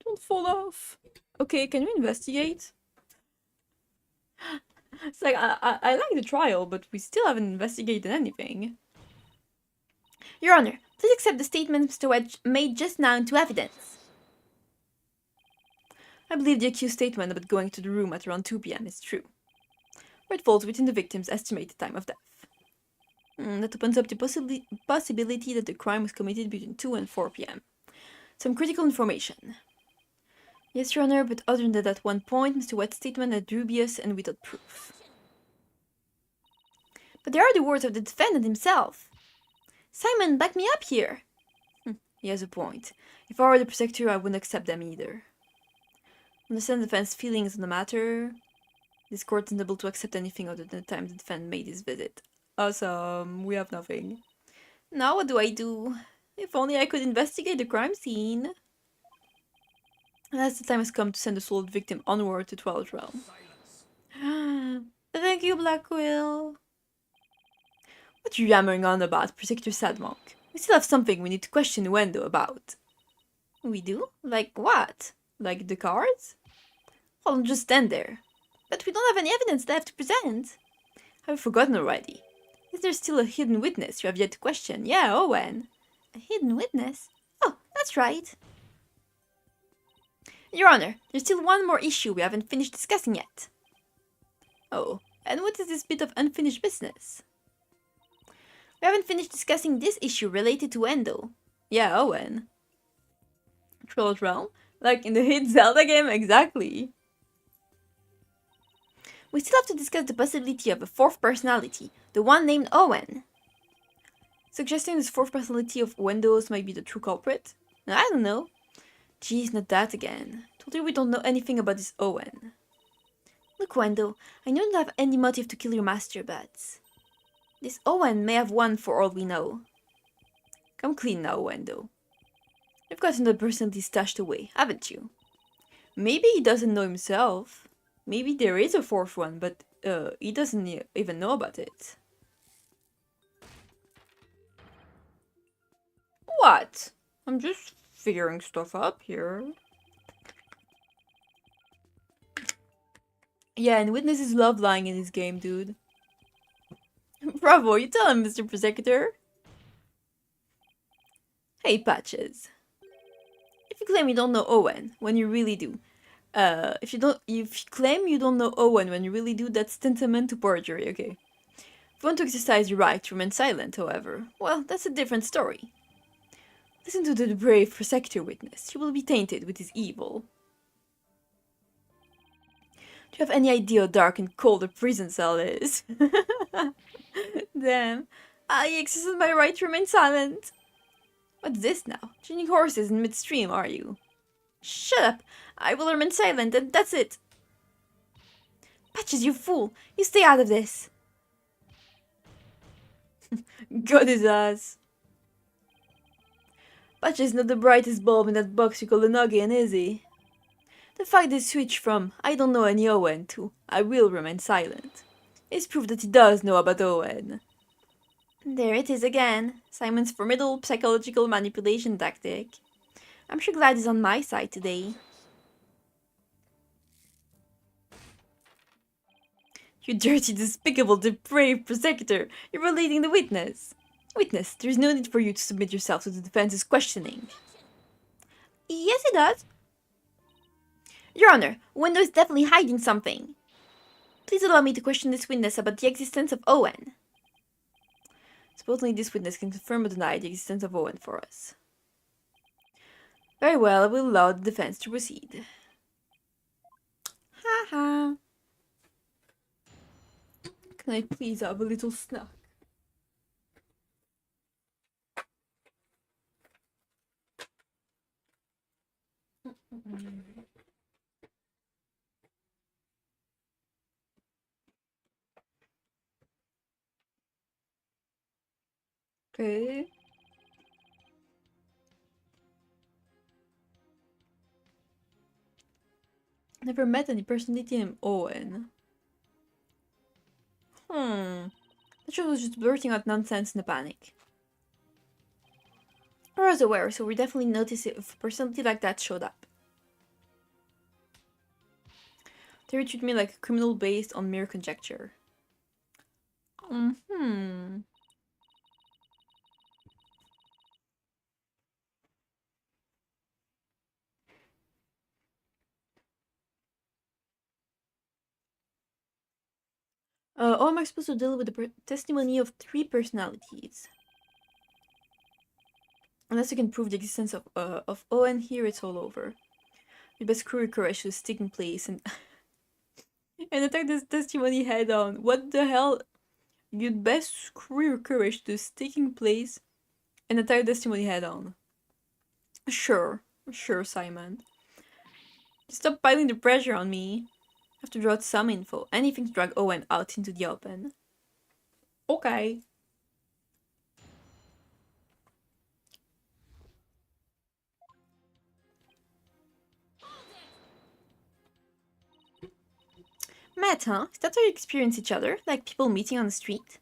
Don't fall off. Okay, can you investigate? It's like, I like the trial, but we still haven't investigated anything. Your Honor, please accept the statement Mr. Wedge made just now into evidence. I believe the accused statement about going to the room at around 2 p.m. is true. Or it falls within the victim's estimated time of death. That opens up the possibility that the crime was committed between 2 and 4 p.m. Some critical information. Yes, Your Honor, but other than that, at one point, Mr. Wedge's statement is dubious and without proof. But there are the words of the defendant himself. Simon, back me up here. He has a point. If I were the protector, I wouldn't accept them either. Understand the defense's feelings on the matter. This court isn't able to accept anything other than the time the defendant made his visit. Awesome, we have nothing. Now what do I do? If only I could investigate the crime scene. As the time has come to send the soul of the victim onward to 12th realm. Thank you, Blackquill. What are you yammering on about, Protector Sadmonk? We still have something we need to question Wendo about. We do? Like what? Like the cards? Well, just stand there. But we don't have any evidence left to present. Have you forgotten already? Is there still a hidden witness you have yet to question? Yeah, Owen. A hidden witness? Oh, that's right. Your Honor, there's still one more issue we haven't finished discussing yet. Oh, and what is this bit of unfinished business? We haven't finished discussing this issue related to Endo. Yeah, Owen. Troll's Realm? Like in the hit Zelda game? Exactly. We still have to discuss the possibility of a fourth personality, the one named Owen. Suggesting this fourth personality of Wendo's might be the true culprit? I don't know. Geez, not that again. Told you we don't know anything about this Owen. Look, Wendo, I know you don't have any motive to kill your master, but this Owen may have one for all we know. Come clean now, Wendo. You've got another personality stashed away, haven't you? Maybe he doesn't know himself. Maybe there is a fourth one, but he doesn't even know about it. What? I'm just figuring stuff out here. Yeah, and witnesses love lying in this game, dude. Bravo, you tell him, Mr. Prosecutor. Hey, Patches. If you claim you don't know Owen, when you really do. If you claim you don't know Owen when you really do, that's tantamount to perjury, okay? If you want to exercise your right to remain silent, however, well, that's a different story. Listen to the brave prosecutor witness. She will be tainted with his evil. Do you have any idea how dark and cold a prison cell is? Damn. I exercise my right to remain silent. What's this now? Changing horses in midstream, are you? Shut up! I will remain silent and that's it! Patches, you fool! You stay out of this! Got his ass. Patches not the brightest bulb in that box you call a noggin, is he? The fact they switched from I don't know any Owen to I will remain silent is proof that he does know about Owen. There it is again, Simon's formidable psychological manipulation tactic. I'm sure glad he's on my side today. You dirty, despicable, depraved prosecutor! You're violating the witness! Witness, there's no need for you to submit yourself to the defense's questioning. Yes, it does. Your Honor, Window is definitely hiding something. Please allow me to question this witness about the existence of Owen. Supposedly this witness can confirm or deny the existence of Owen for us. Very well, I will allow the defense to proceed. Haha. Can I please have a little snack? Okay. Never met any personality named Owen. That show was just blurting out nonsense in a panic. I was aware, so we definitely noticed if a personality like that showed up. They treat me like a criminal based on mere conjecture. How am I supposed to deal with the testimony of 3 personalities? Unless you can prove the existence of Owen here, it's all over. You best screw your courage to sticking place and and attack this testimony head on. What the hell? You'd best screw your courage to sticking place and attack testimony head on. Sure, Simon. Stop piling the pressure on me. I have to draw out some info. Anything to drag Owen out into the open. Okay. Met, huh? Is that how you experience each other? Like people meeting on the street?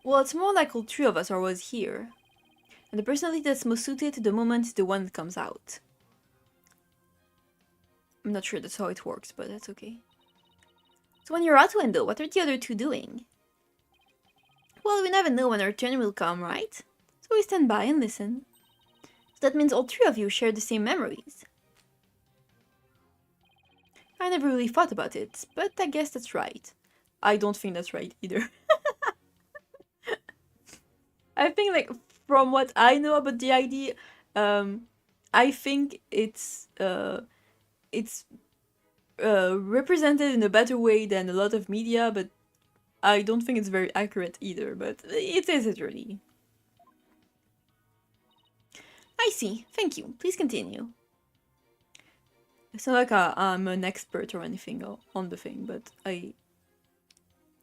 Well, it's more like all 3 of us are always here. And the personality that's most suited to the moment is the one that comes out. I'm not sure that's how it works, but that's okay. So when you're out window, what are the other 2 doing? Well, we never know when our turn will come, right? So we stand by and listen. So that means all 3 of you share the same memories. I never really thought about it, but I guess that's right. I don't think that's right either. I think, like, from what I know about the idea, I think it's represented in a better way than a lot of media, but I don't think it's very accurate either, but it is literally. I see. Thank you. Please continue. It's not like I'm an expert or anything on the thing, but I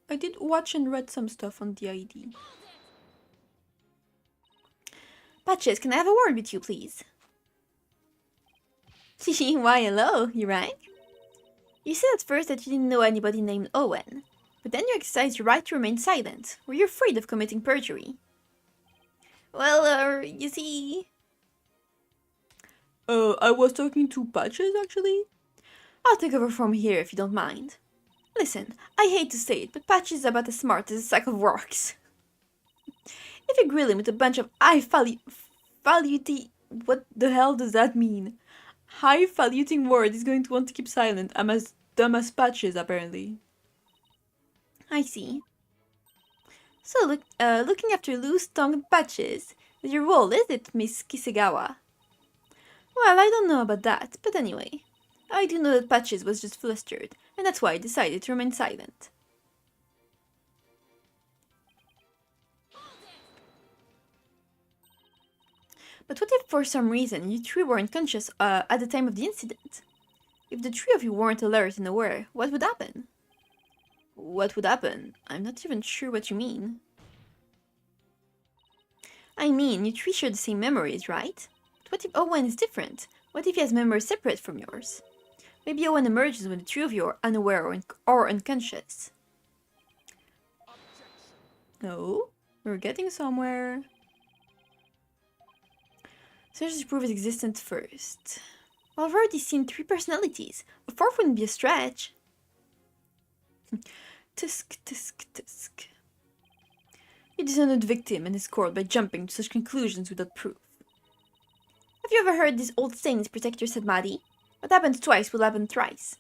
did watch and read some stuff on the ID. Patches, can I have a word with you, please? Why, hello, you right? You said at first that you didn't know anybody named Owen, but then you exercised your right to remain silent. Were you afraid of committing perjury? Well, you see... I was talking to Patches, actually. I'll take over from here if you don't mind. Listen, I hate to say it, but Patches is about as smart as a sack of rocks. If you grill him with a bunch of what the hell does that mean? High-faluting word is going to want to keep silent. I'm as dumb as Patches, apparently. I see. So, looking after loose-tongued Patches is your role, is it, Miss Kisegawa? Well, I don't know about that, but anyway. I do know that Patches was just flustered, and that's why I decided to remain silent. But what if for some reason you 3 were unconscious at the time of the incident? If the 3 of you weren't alert and aware, what would happen? What would happen? I'm not even sure what you mean. I mean, you 3 share the same memories, right? But what if Owen is different? What if he has memories separate from yours? Maybe Owen emerges when the 3 of you are unaware or unconscious. No, we're getting somewhere. So let's just prove its existence first. Well, I've already seen 3 personalities. A 4th wouldn't be a stretch. Tisk, tisk, tisk. He disowned the victim and his court by jumping to such conclusions without proof. Have you ever heard these old sayings, protect your said Maddie? What happens twice will happen thrice.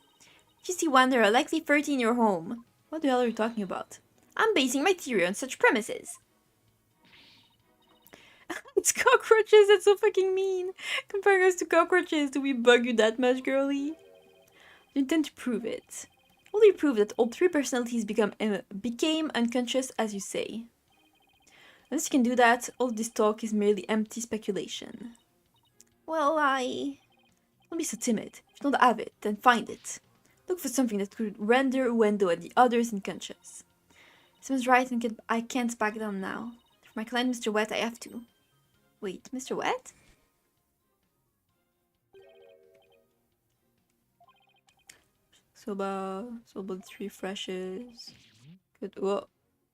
If you see one, there are likely 30 in your home. What the hell are you talking about? I'm basing my theory on such premises. It's cockroaches, that's so fucking mean. Comparing us to cockroaches, do we bug you that much, girlie? You intend to prove it. Will you prove that all 3 personalities became unconscious as you say? Unless you can do that, all this talk is merely empty speculation. Well, don't be so timid. If you don't have it, then find it. Look for something that could render Wendo and the others unconscious. Someone's right and I can't back down now. For my client Mr. Wet, I have to. Wait, Mr. Wet? Soba 3 freshes. Good. Well,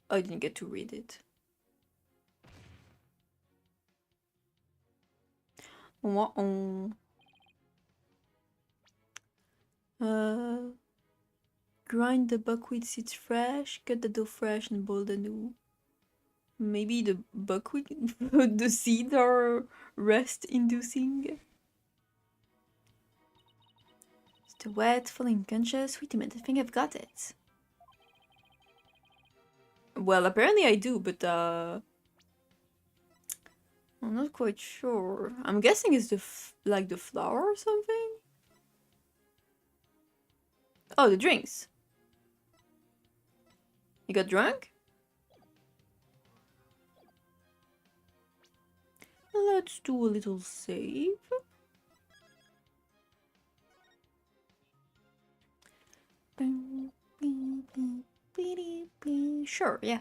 I didn't get to read it. Grind the buckwheat seeds fresh, cut the dough fresh, and boil the dough. Maybe the buckwheat, the seeds are rest-inducing. Still wet, fully unconscious. Wait a minute, I think I've got it. Well, apparently I do, but I'm not quite sure. I'm guessing it's like the flour or something. Oh, the drinks. You got drunk? Let's do a little save. Sure, yeah.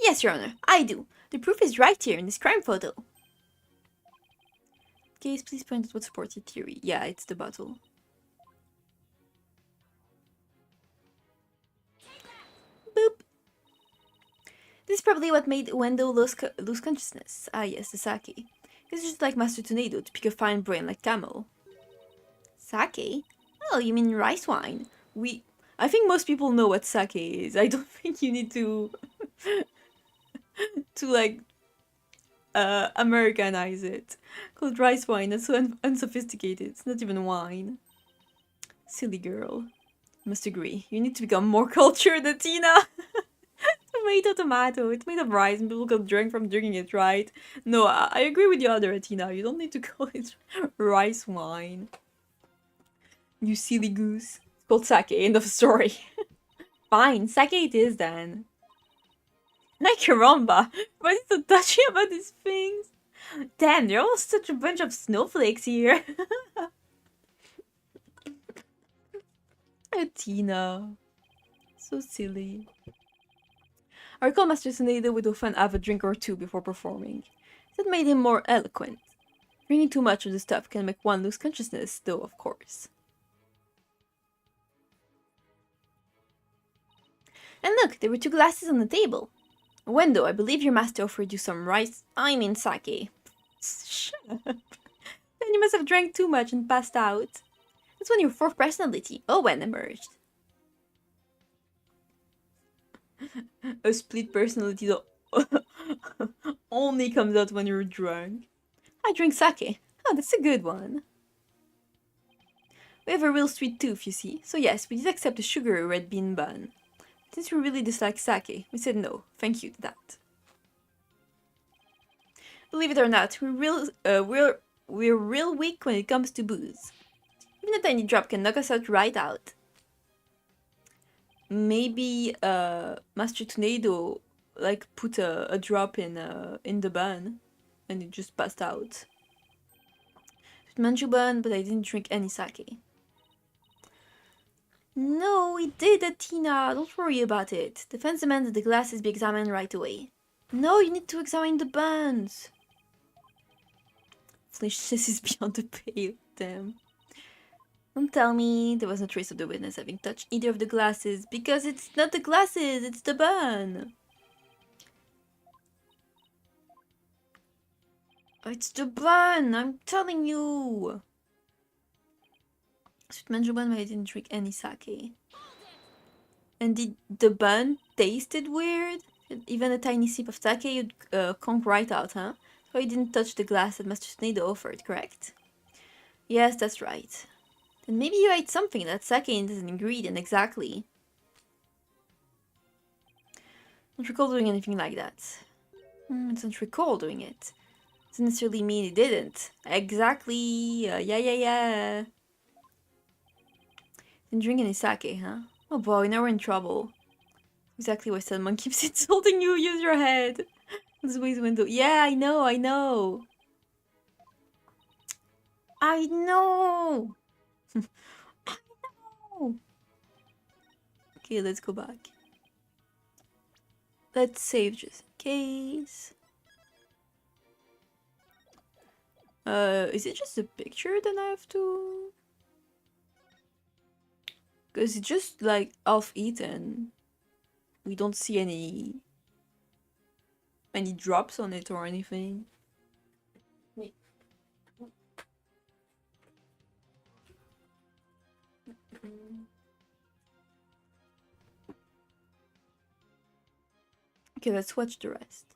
Yes, Your Honor, I do. The proof is right here in this crime photo. Case, please point out what supports your theory. Yeah, it's the bottle. Boop. This is probably what made Wendo lose consciousness. Ah yes, the sake. It's just like Master Tornado to pick a fine brain like camel. Sake? Oh, you mean rice wine? I think most people know what sake is. I don't think you need to like Americanize it. Called rice wine, that's so unsophisticated. It's not even wine. Silly girl. Must agree. You need to become more cultured, Athena. Tomato. It's made of rice and people get drunk from drinking it, right? No, I agree with the other Athena. You don't need to call it rice wine. You silly goose. It's called sake. End of story. Fine, sake it is then. Like caramba, but it's so touchy about these things. Damn, they're all such a bunch of snowflakes here. Athena. So silly. I recall Master Suneda would often have a drink or two before performing. That made him more eloquent. Drinking too much of the stuff can make one lose consciousness, though, of course. And look, there were 2 glasses on the table. Wendo, I believe your master offered you some sake. Shut up. Then you must have drank too much and passed out. That's when your 4th personality, Owen, emerged. A split personality that only comes out when you're drunk. I drink sake. Oh, that's a good one. We have a real sweet tooth, you see. So yes, we did accept a sugary red bean bun. Since we really dislike sake, we said no, thank you to that. Believe it or not, we're real weak when it comes to booze. Even a tiny drop can knock us out right out. Maybe Master Tornado like put a drop in the bun and it just passed out. It's Manju bun, but I didn't drink any sake. No, we did, Athena. Don't worry about it. The fence demands that the glasses be examined right away. No, you need to examine the buns. Foolishness is beyond the pale. Damn. Don't tell me there was no trace of the witness having touched either of the glasses, because it's not the glasses, it's the bun. It's the bun, I'm telling you. Sweet manju bun, but I didn't drink any sake. And did the bun tasted weird? Even a tiny sip of sake you'd conk right out, huh? So you didn't touch the glass that Master Snade offered, correct? Yes, that's right. Then maybe you ate something that sake is an ingredient exactly. Don't recall doing anything like that. I don't recall doing it. Doesn't necessarily mean it didn't. Exactly. Yeah. Didn't drink any sake, huh? Oh boy, now we're in trouble. Exactly why someone keeps insulting you. Use your head. This way window. Yeah, I know. I know. Okay, let's go back. Let's save just in case. Is it just a picture that I have to? Because it's just like half eaten. We don't see any drops on it or anything. Wait. Okay, let's watch the rest.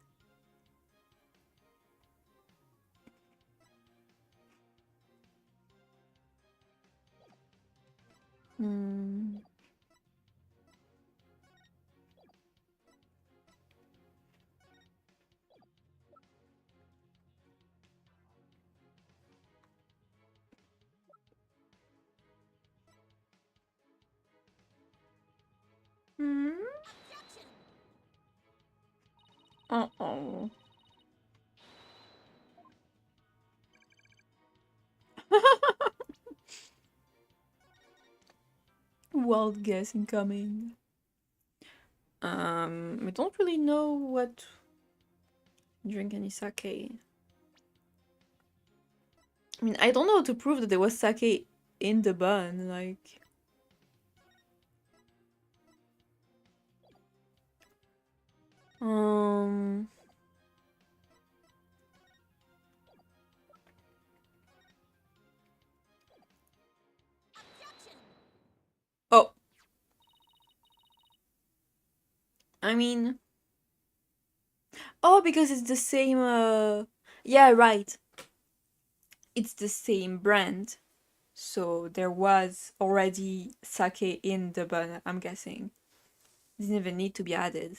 Uh-oh. Wild guess incoming. I don't really know what drink any sake. I mean, I don't know how to prove that there was sake in the bun, like... Oh! I mean... Oh, because it's the same, Yeah, right. It's the same brand. So there was already sake in the bun, I'm guessing. It didn't even need to be added.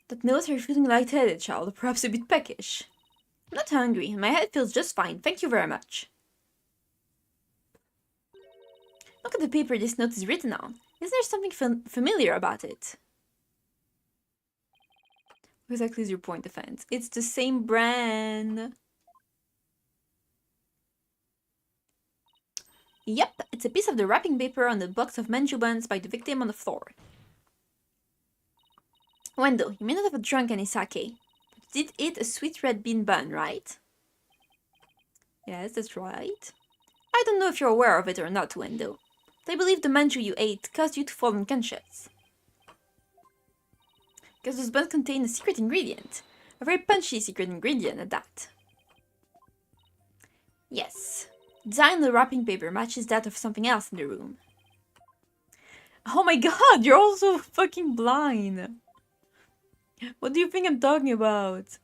That note you're feeling lightheaded, child, perhaps a bit peckish. I'm not hungry, and my head feels just fine, thank you very much. Look at the paper this note is written on. Isn't there something familiar about it? What exactly is your point, Defense? It's the same brand. Yep, it's a piece of the wrapping paper on the box of manju buns by the victim on the floor. Wendell, you may not have drunk any sake, but you did eat a sweet red bean bun, right? Yes, that's right. I don't know if you're aware of it or not, Wendell, but I believe the manju you ate caused you to fall unconscious. Because those buns contain a secret ingredient. A very punchy secret ingredient at that. Yes. The design on the wrapping paper matches that of something else in the room. Oh my god, you're also fucking blind. What do you think I'm talking about?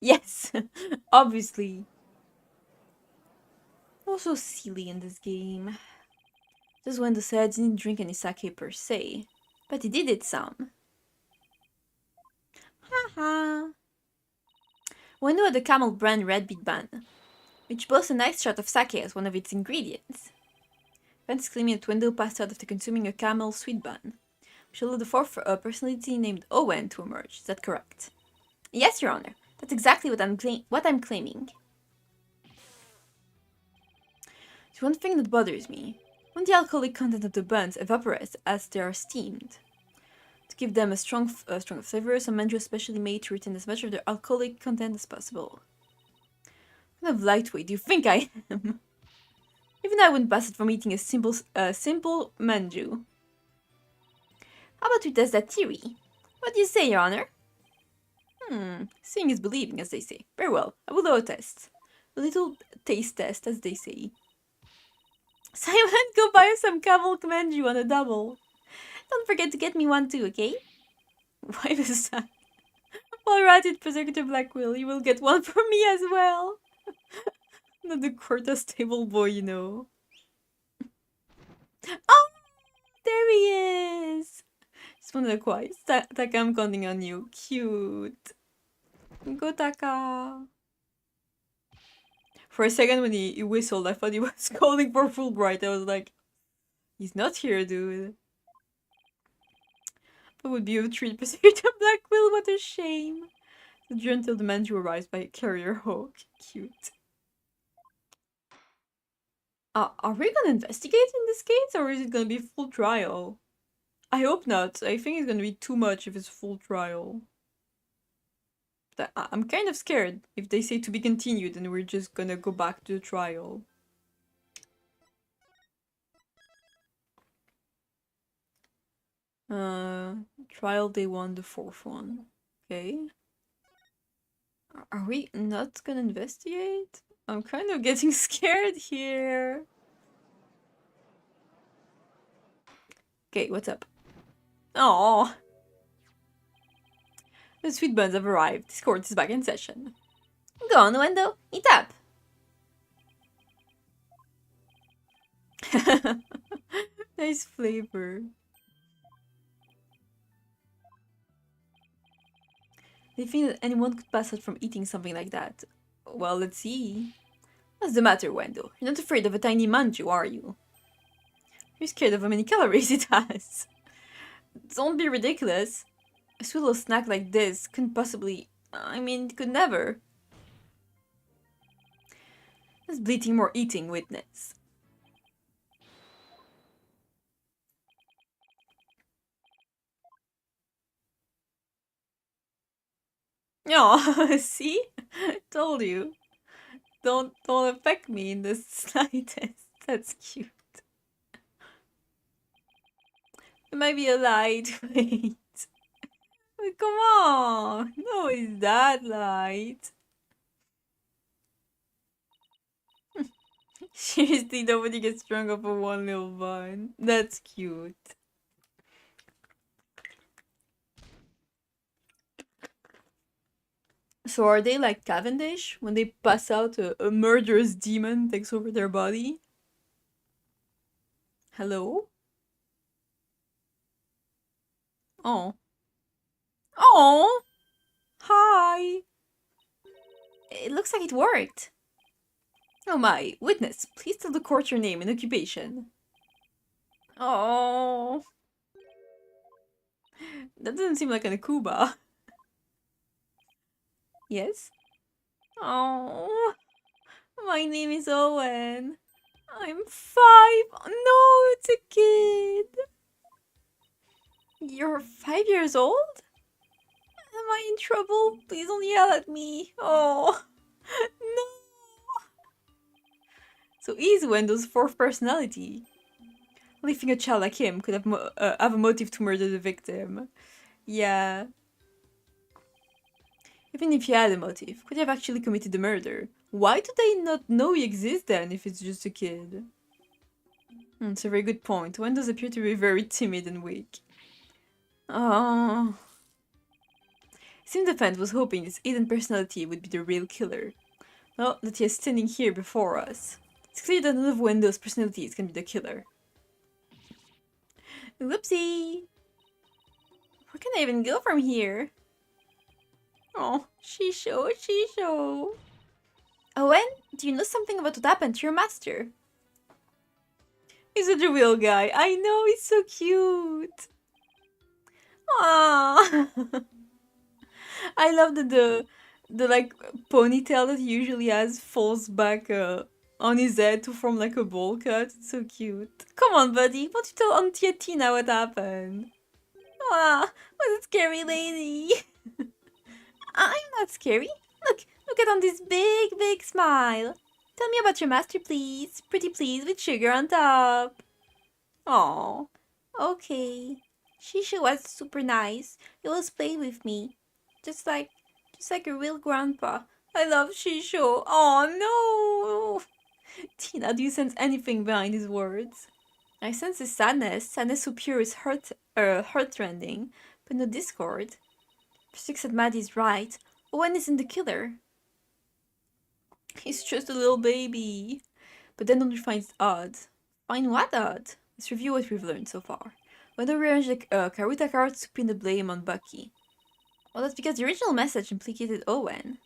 Yes, obviously. Also silly in this game. Just when the said didn't drink any sake per se, but he did it some. Haha. Wendo had the Camel brand red beet bun, which boasts a nice shot of sake as one of its ingredients. Fence claiming that Wendo passed out after consuming a Camel sweet bun, which allowed the fourth personality named Owen to emerge. Is that correct? Yes, Your Honor. That's exactly what I'm claiming. There's one thing that bothers me. When the alcoholic content of the buns evaporates as they are steamed. To give them a strong flavor, some manju is specially made to retain as much of their alcoholic content as possible. What kind of lightweight do you think I am? Even I wouldn't pass it from eating a simple manju. How about we test that theory? What do you say, Your Honor? Seeing is believing, as they say. Very well, I will do a test. A little taste test, as they say. Simon, go buy us some camel manju on a double. Don't forget to get me one too, okay? Why was that? Alright, it Preservative Blackquill, you will get one for me as well. Not the Corta stable boy, you know. Oh, there he is! Just wanted to quiet. Taka, I'm counting on you. Cute. Go, Taka. For a second when he whistled, I thought he was calling for Fulbright. I was like, he's not here, dude. That would be a treat. Preservative Blackquill, what a shame. Endure until the manju arrives by a carrier hawk. Cute. Are we gonna investigate in this case, or is it gonna be full trial? I hope not. I think it's gonna be too much if it's full trial. But I'm kind of scared if they say to be continued and we're just gonna go back to the trial. Trial day 1, the 4th one. Okay. Are we not gonna investigate? I'm kind of getting scared here. Okay, what's up? Oh, the sweet buns have arrived. Discord is back in session. Go on, Wendo. Eat up. Nice flavor. They think that anyone could pass out from eating something like that. Well, let's see. What's the matter, Wendo? You're not afraid of a tiny manju, are you? You're scared of how many calories it has. Don't be ridiculous. A sweet little snack like this couldn't possibly... I mean, it could never. That's bleating more eating witness. Oh, see? Told you. Don't affect me in the slightest. That's cute. It might be a lightweight. But come on! No, it's that light. Seriously, nobody gets drunk off of one little bun. That's cute. So are they like Cavendish? When they pass out, a murderous demon takes over their body? Hello? Oh. Oh! Hi! It looks like it worked. Oh my, witness, please tell the court your name and occupation. Oh. That doesn't seem like an Akuba. Yes? Oh. My name is Owen. I'm 5. No, it's a kid. You're 5 years old? Am I in trouble? Please don't yell at me. Oh. No. So he's Wendo's 4th personality. Only think a child like him could have a motive to murder the victim. Yeah. Even if he had a motive, could he have actually committed the murder? Why do they not know he exists then if it's just a kid? It's a very good point. One does appear to be very timid and weak. Oh. Sim Defense was hoping this hidden personality would be the real killer. Well, that he is standing here before us. It's clear that none of Wendo's personalities can be the killer. Whoopsie! Where can I even go from here? Oh, Shisho, Shisho! Owen, do you know something about what happened to your master? He's such a real guy. I know, he's so cute. Aww. I love that the like ponytail that he usually has falls back on his head to form like a bowl cut. It's so cute. Come on, buddy. Why don't you tell Auntie Athena what happened? Ah, what a scary lady. I'm not scary. Look at Auntie's big smile. Tell me about your master, please. Pretty please with sugar on top. Oh, okay. Shisha was super nice. He always played with me. Just like a real grandpa. I love Shisho. Oh no! Tina, do you sense anything behind his words? I sense his sadness. Sadness so pure is heartrending, but no discord. Six said Maddie's right. Owen isn't the killer. He's just a little baby. But then don't you find it odd? Find what odd? Let's review what we've learned so far. When we rearrange the Karuta cards to pin the blame on Bucky. Well, that's because the original message implicated Owen.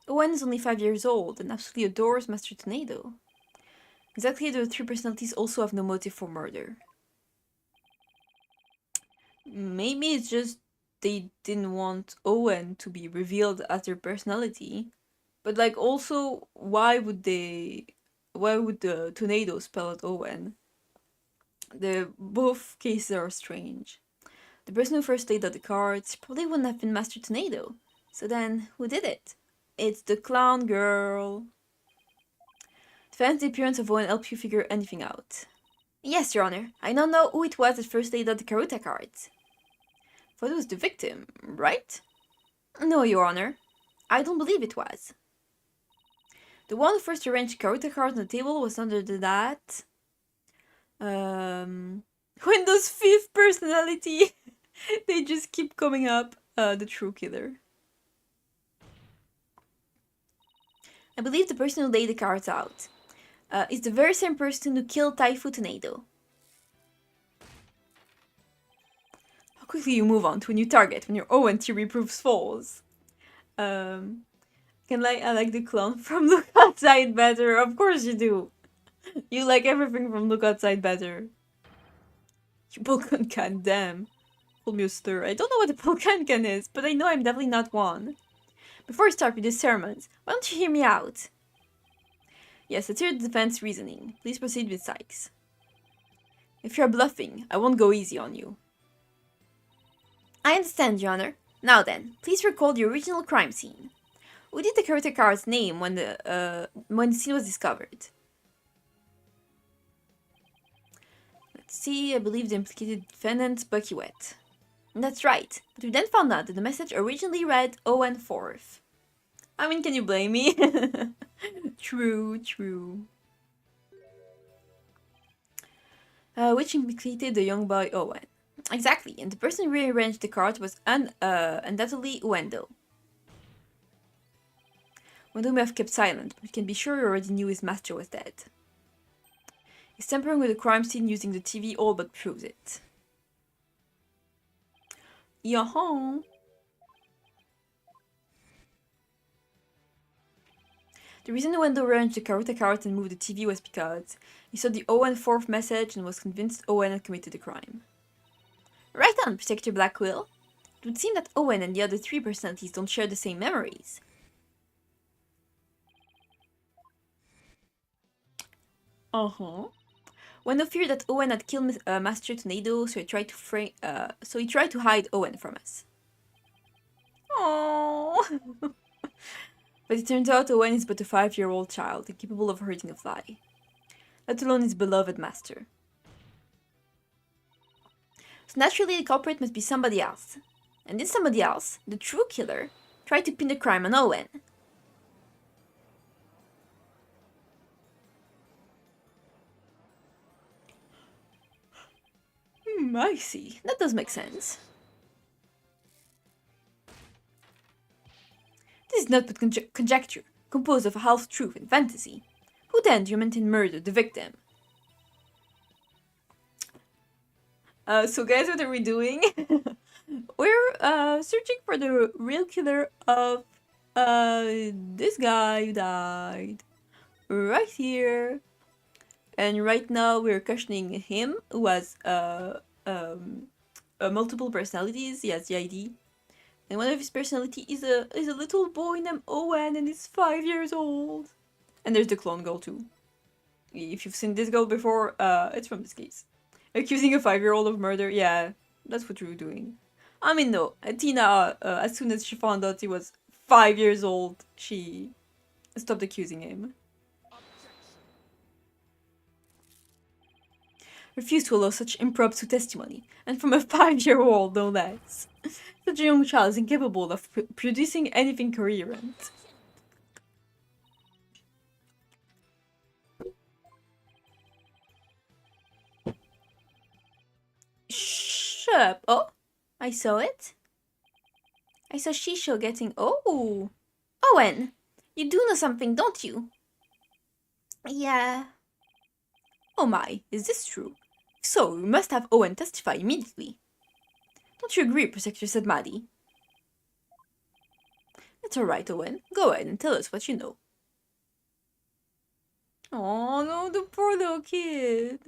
Owen is only 5 years old and absolutely adores Master Tornado. Exactly, the three personalities also have no motive for murder. Maybe it's just they didn't want Owen to be revealed as their personality. But like also, why would the Tornado spell out Owen? Both cases are strange. The person who first laid out the cards probably wouldn't have been Master Tornado. So then, who did it? It's the clown girl. Depends the appearance of Owen help you figure anything out. Yes, Your Honor. I now know who it was that first laid out the Karuta cards. Thought it was the victim, right? No, Your Honor. I don't believe it was. The one who first arranged Karuta cards on the table was under that... Windows 5th personality! They just keep coming up, the true killer. I believe the person who laid the cards out is the very same person who killed Taifu Tornado. How quickly you move on to a new target when your Owen theory proves false. I like the clown from Look Outside Better. Of course you do. You like everything from Look Outside Better. You Vulcan can, damn. Pull me a stir. I don't know what a Vulcan can is, but I know I'm definitely not one. Before we start with the sermons, why don't you hear me out? Yes, let's hear the defense reasoning. Please proceed with Sykes. If you're bluffing, I won't go easy on you. I understand, Your Honor. Now then, please recall the original crime scene. Who did the Karuta card's name when the scene was discovered? Let's see, I believe the implicated defendant, Bucky Wet. That's right, but we then found out that the message originally read Owen 4th. I mean, can you blame me? True. Which implicated the young boy Owen. Exactly, and the person who rearranged the cards was undoubtedly Wendell. Wendell may have kept silent, but we can be sure he already knew his master was dead. His tampering with the crime scene using the TV all but proves it. Yaha! The reason Wendell arranged the Karuta cards and moved the TV was because he saw the Owen 4th message and was convinced Owen had committed the crime. Right on, Protector Blackquill. It would seem that Owen and the other three personalities don't share the same memories. Wendell feared that Owen had killed Master Tornado, so he tried to hide Owen from us. Aww. But it turns out Owen is but a 5-year-old child, incapable of hurting a fly. Let alone his beloved master. So naturally the culprit must be somebody else. And this somebody else, the true killer, tried to pin the crime on Owen. I see. That does make sense. This is not but conjecture, composed of half-truth and fantasy. Who then do you maintain murdered the victim? So guys, what are we doing? We're searching for the real killer of this guy who died. Right here. And right now we're questioning him, who has multiple personalities. He has the ID. And one of his personality is a little boy named Owen, and he's 5 years old. And there's the clone girl too. If you've seen this girl before, it's from this case. Accusing a 5-year-old of murder, yeah, that's what we were doing. I mean, no, Athena, as soon as she found out he was 5 years old, she stopped accusing him. Refused to allow such impromptu testimony, and from a 5-year-old, no less. Such a young child is incapable of producing anything coherent. up. Oh, I saw it. I saw Shisho getting... Oh! Owen! You do know something, don't you? Yeah. Oh my, is this true? If so, we must have Owen testify immediately. Don't you agree, Protector, said Maddie. It's alright, Owen. Go ahead and tell us what you know. Oh no, the poor little kid.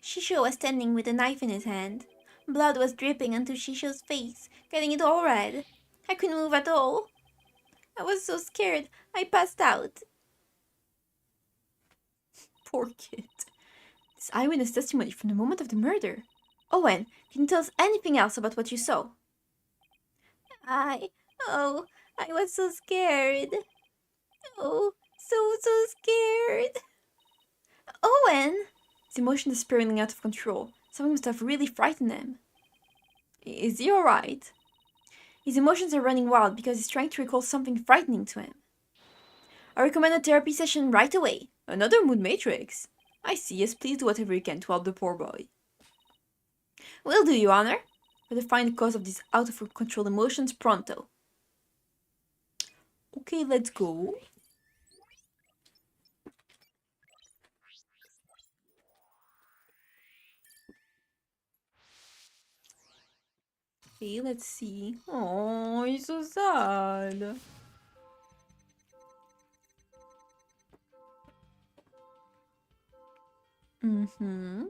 Shisho was standing with a knife in his hand. Blood was dripping onto Shisho's face, getting it all red. I couldn't move at all. I was so scared, I passed out. Poor kid. This eyewitness testimony from the moment of the murder. Owen, can you tell us anything else about what you saw? I was so scared. Oh, so scared. Owen! His emotion is spiraling out of control. Something must have really frightened him. Is he alright? His emotions are running wild because he's trying to recall something frightening to him. I recommend a therapy session right away. Another mood matrix. I see, yes, please do whatever you can to help the poor boy. Will do, Your Honor. Better find the cause of these out of control emotions pronto. Okay, let's go. Okay, let's see. Oh, he's so sad. Mm-hmm.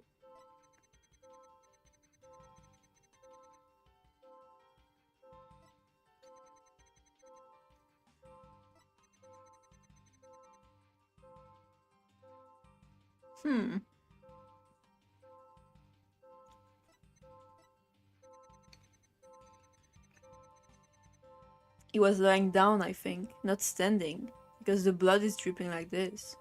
He was lying down, I think, not standing, because the blood is dripping like this.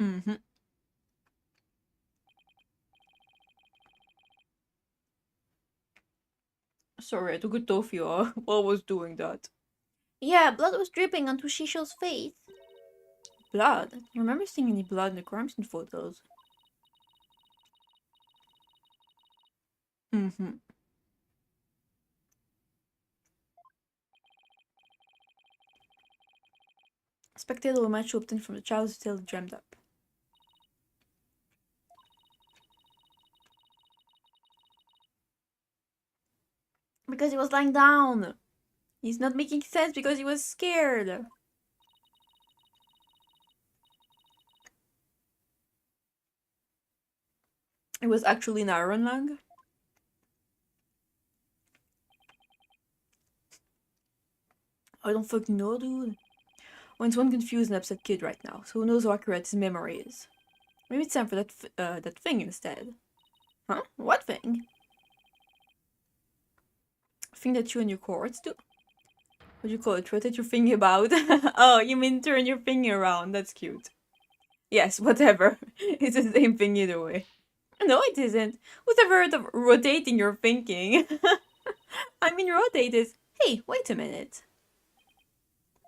Mm-hmm. Sorry, I took a toffee while I was doing that. Yeah, blood was dripping onto Shisho's face. Blood? I don't remember seeing any blood in the crime scene photos. Mm-hmm. Spectator will match obtained from the child's tale dreamed up. Because he was lying down. He's not making sense because he was scared. It was actually an iron lung. I don't fucking know, dude. Owen's one confused and upset kid right now, so who knows how accurate his memory is. Maybe it's time for that thing instead. Huh? What thing? Thing that you and your cohorts do? What do you call it? Rotate your finger about? Oh, you mean turn your finger around. That's cute. Yes, whatever. It's the same thing either way. No, it isn't. Who's ever heard of rotating your thinking? I mean, rotate is... Hey, wait a minute.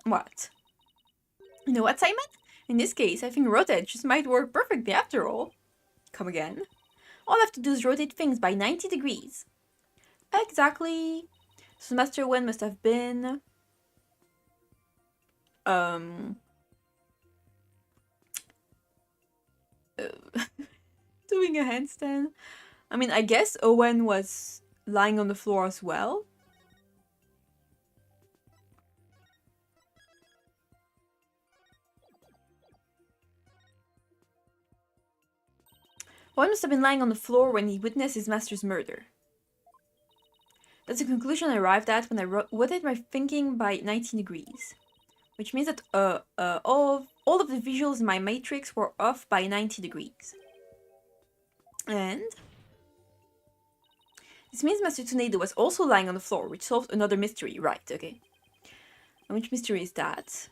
What? You know what, Simon? In this case, I think rotate just might work perfectly after all. Come again? All I have to do is rotate things by 90 degrees. Exactly. So Master Wen must have been... doing a handstand. I mean, I guess Owen was lying on the floor as well. Owen must have been lying on the floor when he witnessed his master's murder. That's the conclusion I arrived at when I rotated my thinking by 19 degrees. Which means that all of the visuals in my matrix were off by 90 degrees. And this means Master Tornado was also lying on the floor, which solved another mystery, right, okay. And which mystery is that?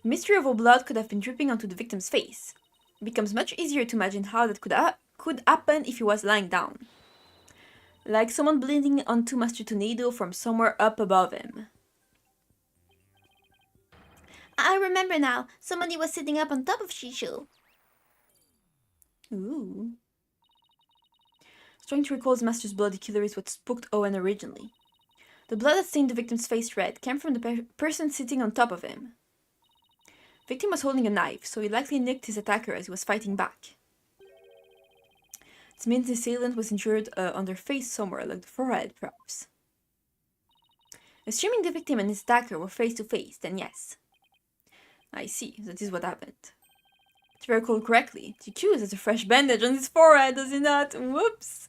The mystery of how blood could have been dripping onto the victim's face. It becomes much easier to imagine how that could happen if he was lying down. Like someone bleeding onto Master Tornado from somewhere up above him. I remember now. Somebody was sitting up on top of Shishu. Ooh. Trying to recall his master's bloody killer is what spooked Owen originally. The blood that stained the victim's face red came from the person sitting on top of him. The victim was holding a knife, so he likely nicked his attacker as he was fighting back. It means the assailant was injured on their face somewhere, like the forehead, perhaps. Assuming the victim and his attacker were face to face, then yes. I see, that is what happened. If I recall correctly, the accused has a fresh bandage on his forehead, does he not? Whoops!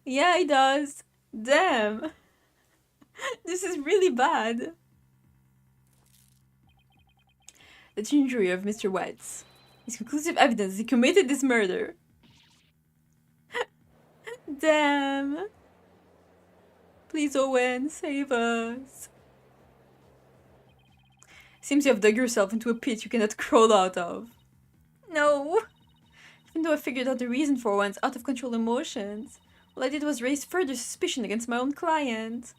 Yeah, he does. Damn! This is really bad. The injury of Mr. Wetz is conclusive evidence he committed this murder. Damn! Please, Owen, save us. Seems you have dug yourself into a pit you cannot crawl out of. No! Even though I figured out the reason for Owen's out-of-control emotions, all I did was raise further suspicion against my own client.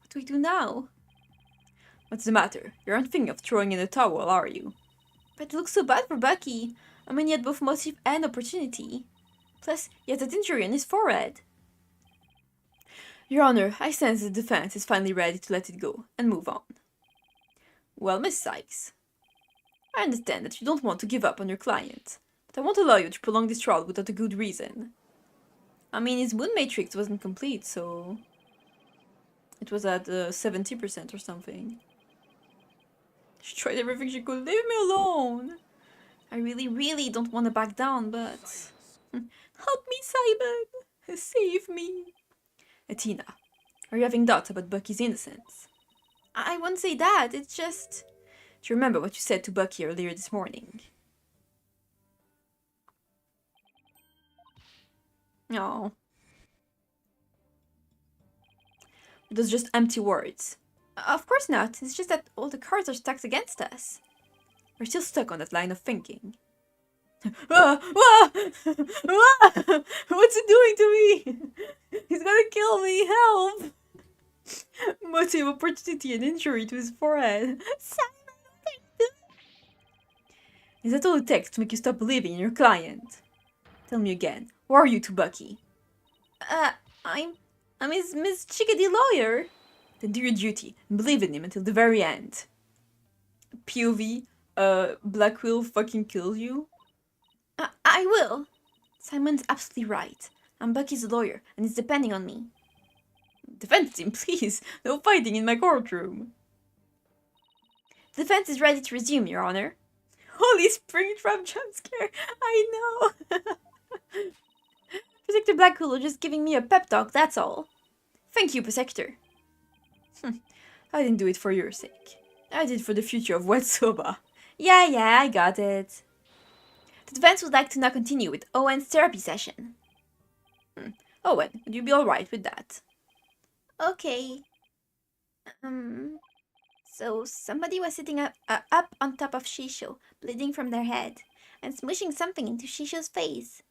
What do we do now? What's the matter? You aren't thinking of throwing in the towel, are you? But it looks so bad for Bucky. I mean, he had both motive and opportunity. Plus, he has that injury on his forehead. Your Honor, I sense the defense is finally ready to let it go and move on. Well, Miss Sykes, I understand that you don't want to give up on your client, but I won't allow you to prolong this trial without a good reason. I mean, his moon matrix wasn't complete, so... It was at 70% or something. She tried everything she could. Leave me alone! I really don't want to back down, but... Help me, Simon! Save me! Athena, are you having doubts about Bucky's innocence? I won't say that, it's just... Do you remember what you said to Bucky earlier this morning? No. Those just empty words. Of course not, it's just that all the cards are stacked against us. We're still stuck on that line of thinking. What's it doing to me? He's gonna kill me, help! Motive, opportunity, and injury to his forehead. Is that all it takes to make you stop believing in your client? Tell me again, who are you to Bucky? I'm Miss Chickadee lawyer. Then do your duty and believe in him until the very end. POV, Blackquill fucking kills you? I will. Simon's absolutely right. I'm Bucky's lawyer, and it's depending on me. Defense team, please. No fighting in my courtroom. The defense is ready to resume, Your Honor. Holy Springtrap jump scare. I know. Protector Blackquill was just giving me a pep talk, that's all. Thank you, Protector. I didn't do it for your sake. I did it for the future of Wet Soba. Yeah, I got it. The defense would like to now continue with Owen's therapy session. Owen, would you be alright with that? Okay. So somebody was sitting up on top of Shisho, bleeding from their head, and smushing something into Shisho's face.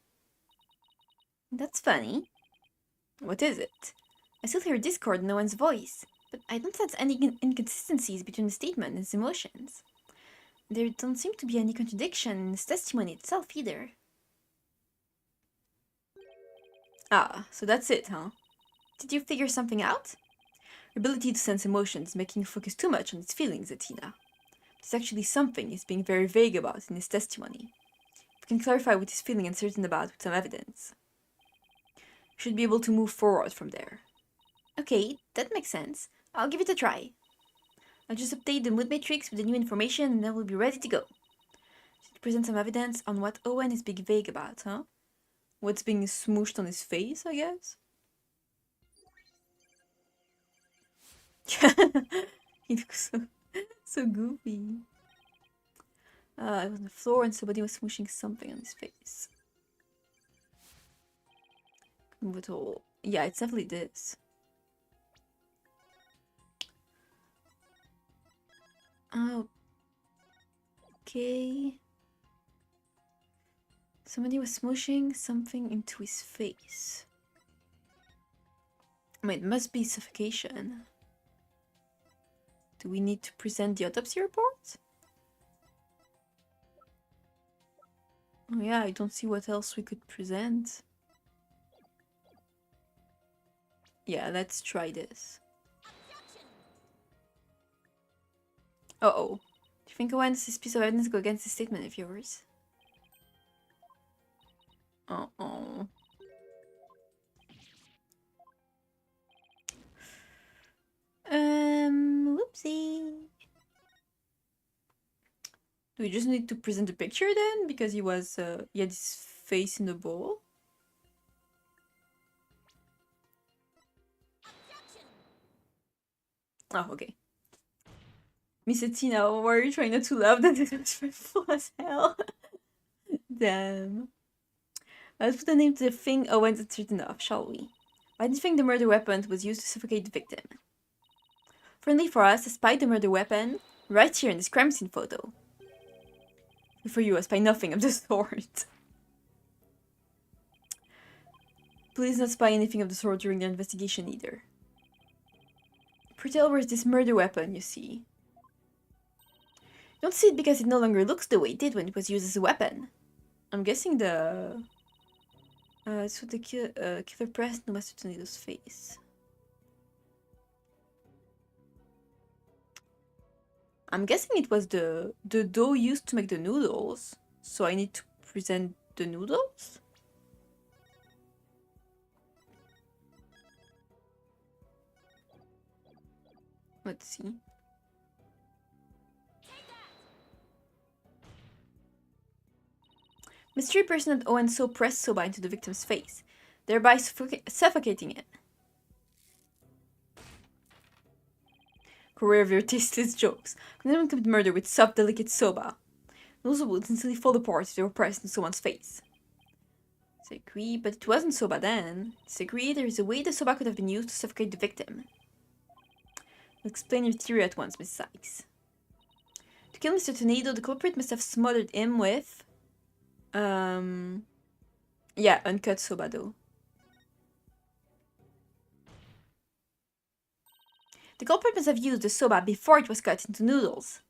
That's funny. What is it? I still hear discord in Owen's voice, but I don't sense any inconsistencies between the statement and his emotions. There don't seem to be any contradiction in his testimony itself either. Ah, so that's it, huh? Did you figure something out? Your ability to sense emotions is making you focus too much on his feelings, Athena. There's actually something he's being very vague about in his testimony. If you can clarify what he's feeling uncertain about with some evidence, you should be able to move forward from there. Okay, that makes sense. I'll give it a try. I'll just update the mood matrix with the new information and then we'll be ready to go. Should present some evidence on what Owen is being vague about, huh? What's being smooshed on his face, I guess? He looks so goofy. I was on the floor and somebody was smooshing something on his face. Move it all. Yeah, it's definitely this. Okay. Somebody was smooshing something into his face. I mean, it must be suffocation. Do we need to present the autopsy report? Oh yeah, I don't see what else we could present. Yeah, let's try this. Uh-oh. Do you think Owen's this piece of evidence go against the statement of yours? Uh-oh. Whoopsie. Do we just need to present the picture then? Because he had his face in the bowl? Oh, okay. Miss Athena, why are you trying not to laugh? That is disrespectful as hell. Damn. Let's put a name to the thing Owen's uncertain of, shall we? Why do you think the murder weapon was used to suffocate the victim? Friendly for us, I spied the murder weapon right here in this crime scene photo. For you, I spy nothing of the sort. Please not spy anything of the sort during the investigation either. Pretell, where's this murder weapon, you see? You don't see it because it no longer looks the way it did when it was used as a weapon. I'm guessing the... it's what the killer pressed no master Tornado's face. I'm guessing it was the dough used to make the noodles. So I need to present the noodles? Let's see. Mystery person at Owen so pressed soba into the victim's face, thereby suffocating it. Career of your tasteless jokes. Condemned commit murder with soft, delicate soba. Noodles would instantly fall apart if they were pressed in someone's face. Disagree, but it wasn't soba then. Disagree, there is a way the soba could have been used to suffocate the victim. Explain your theory at once, Miss Sykes. To kill Mr. Tornado, the culprit must have smothered him with... yeah, uncut soba dough. The culprit must have used the soba before it was cut into noodles.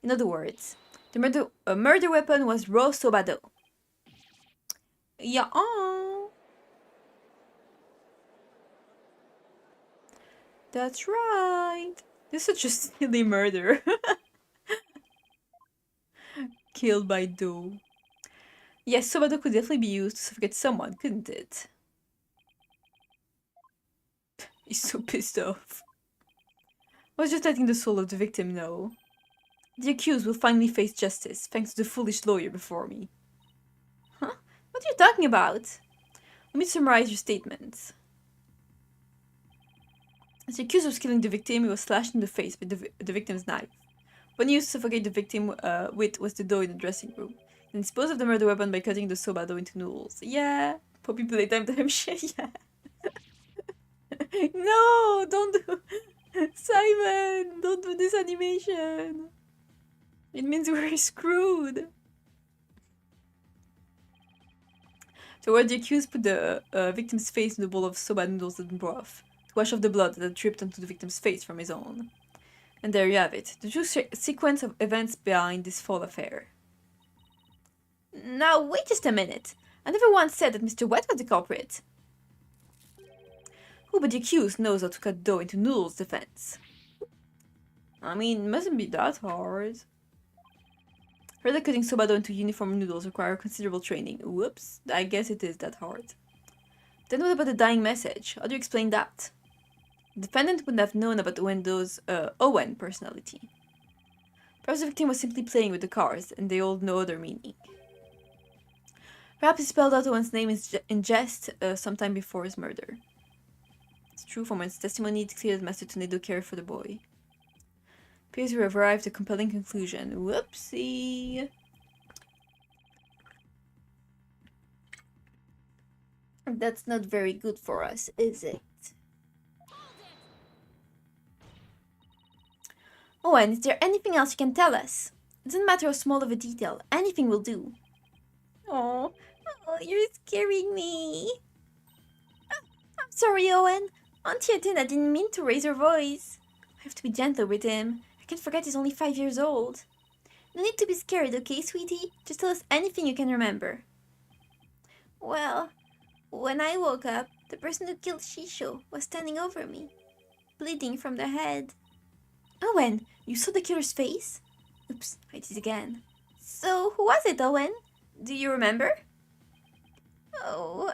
In other words, the murder weapon was raw soba dough. Yeah. That's right. This is such a silly murder. Killed by dough. Yes, soba dough could definitely be used to suffocate someone, couldn't it? He's so pissed off. I was just letting the soul of the victim know. The accused will finally face justice, thanks to the foolish lawyer before me. Huh? What are you talking about? Let me summarize your statements. As the accused was killing the victim, he was slashed in the face with the victim's knife. When used to suffocate the victim with was the dough in the dressing room. And dispose of the murder weapon by cutting the soba dough into noodles. Yeah. Poppy playtime time shit, yeah. No, don't do... Simon, don't do this animation. It means we're screwed. So where the accused put the victim's face in a bowl of soba noodles and broth to wash off the blood that had dripped onto the victim's face from his own. And there you have it, the true sequence of events behind this fall affair. Now, wait just a minute. I never once said that Mr. Wet was the culprit. Who but the accused knows how to cut dough into noodles, defense? I mean, it mustn't be that hard. Heard that cutting soba dough into uniform noodles require considerable training. Whoops, I guess it is that hard. Then what about the dying message? How do you explain that? The defendant wouldn't have known about Owen personality. Perhaps the victim was simply playing with the cards, and they hold no other meaning. Perhaps he spelled out Owen's name in jest sometime before his murder. It's true from Owen's testimony, it's clear that Master Tornado cared for the boy. Appears we have arrived at a compelling conclusion. Whoopsie! That's not very good for us, is it? Owen, is there anything else you can tell us? It doesn't matter how small of a detail, anything will do. Oh, you're scaring me. I'm sorry, Owen. Auntie Athena didn't mean to raise her voice. I have to be gentle with him. I can't forget he's only 5 years old. No need to be scared, okay, sweetie? Just tell us anything you can remember. Well, when I woke up, the person who killed Shisho was standing over me, bleeding from the head. Owen, you saw the killer's face? Oops, I did it again. So, who was it, Owen? Do you remember? Oh,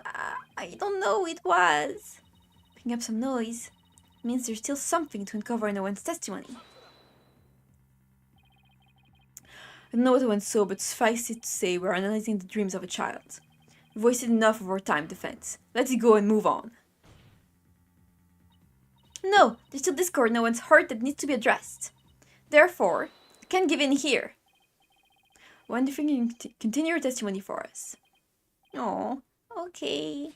I don't know who it was. Picking up some noise means there's still something to uncover in Owen's testimony. I don't know what Owen saw, but suffice it to say we're analyzing the dreams of a child. We've wasted enough of our time, defense. Let's go and move on. No, there's still discord in Owen's heart that needs to be addressed. Therefore, you can't give in here. When do you think you can continue your testimony for us? Oh, okay.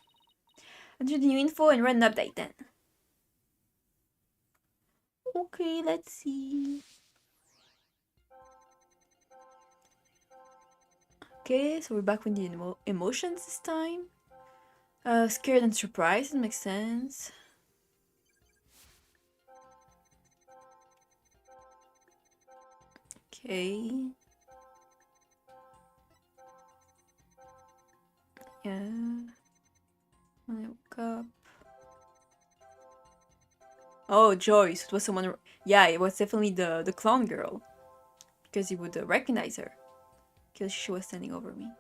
Enter the new info and run an update then. Okay, let's see. Okay, so we're back with the emotions this time. Scared and surprised, that makes sense. Okay. Yeah. When I woke up. Oh, Joyce. It was someone. Yeah, it was definitely the clown girl. Because he would recognize her. Because she was standing over me.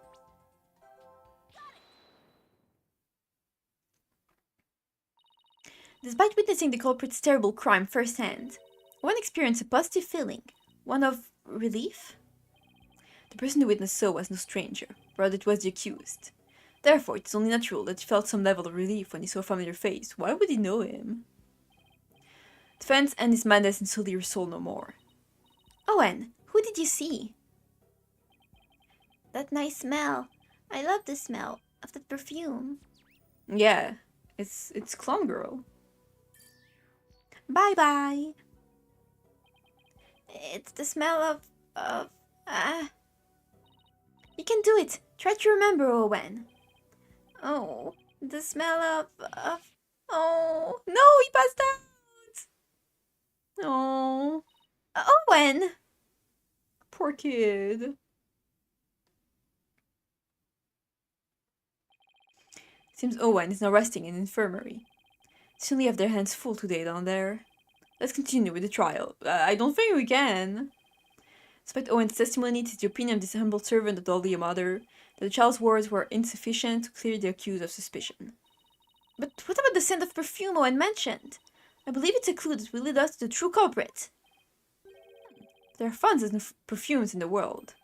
Despite witnessing the culprit's terrible crime firsthand, one experienced a positive feeling. One of relief? The person the witness saw was no stranger, rather it was the accused. Therefore, it's only natural that he felt some level of relief when he saw a familiar face. Why would he know him? Defense and his madness until your soul no more. Owen, who did you see? That nice smell. I love the smell of that perfume. Yeah, it's Clown Girl. Bye-bye. It's the smell of You can do it. Try to remember, Owen. Oh, the smell of... Oh, no, he passed out. Oh. Owen! Poor kid. Seems Owen is now resting in an infirmary. They certainly have their hands full today down there. Let's continue with the trial. I don't think we can. Despite Owen's testimony, it is the opinion of this humble servant of the Holy Mother that the child's words were insufficient to clear the accused of suspicion. But what about the scent of perfume Owen mentioned? I believe it's a clue that will lead us to the true culprit. There are thousands of perfumes in the world.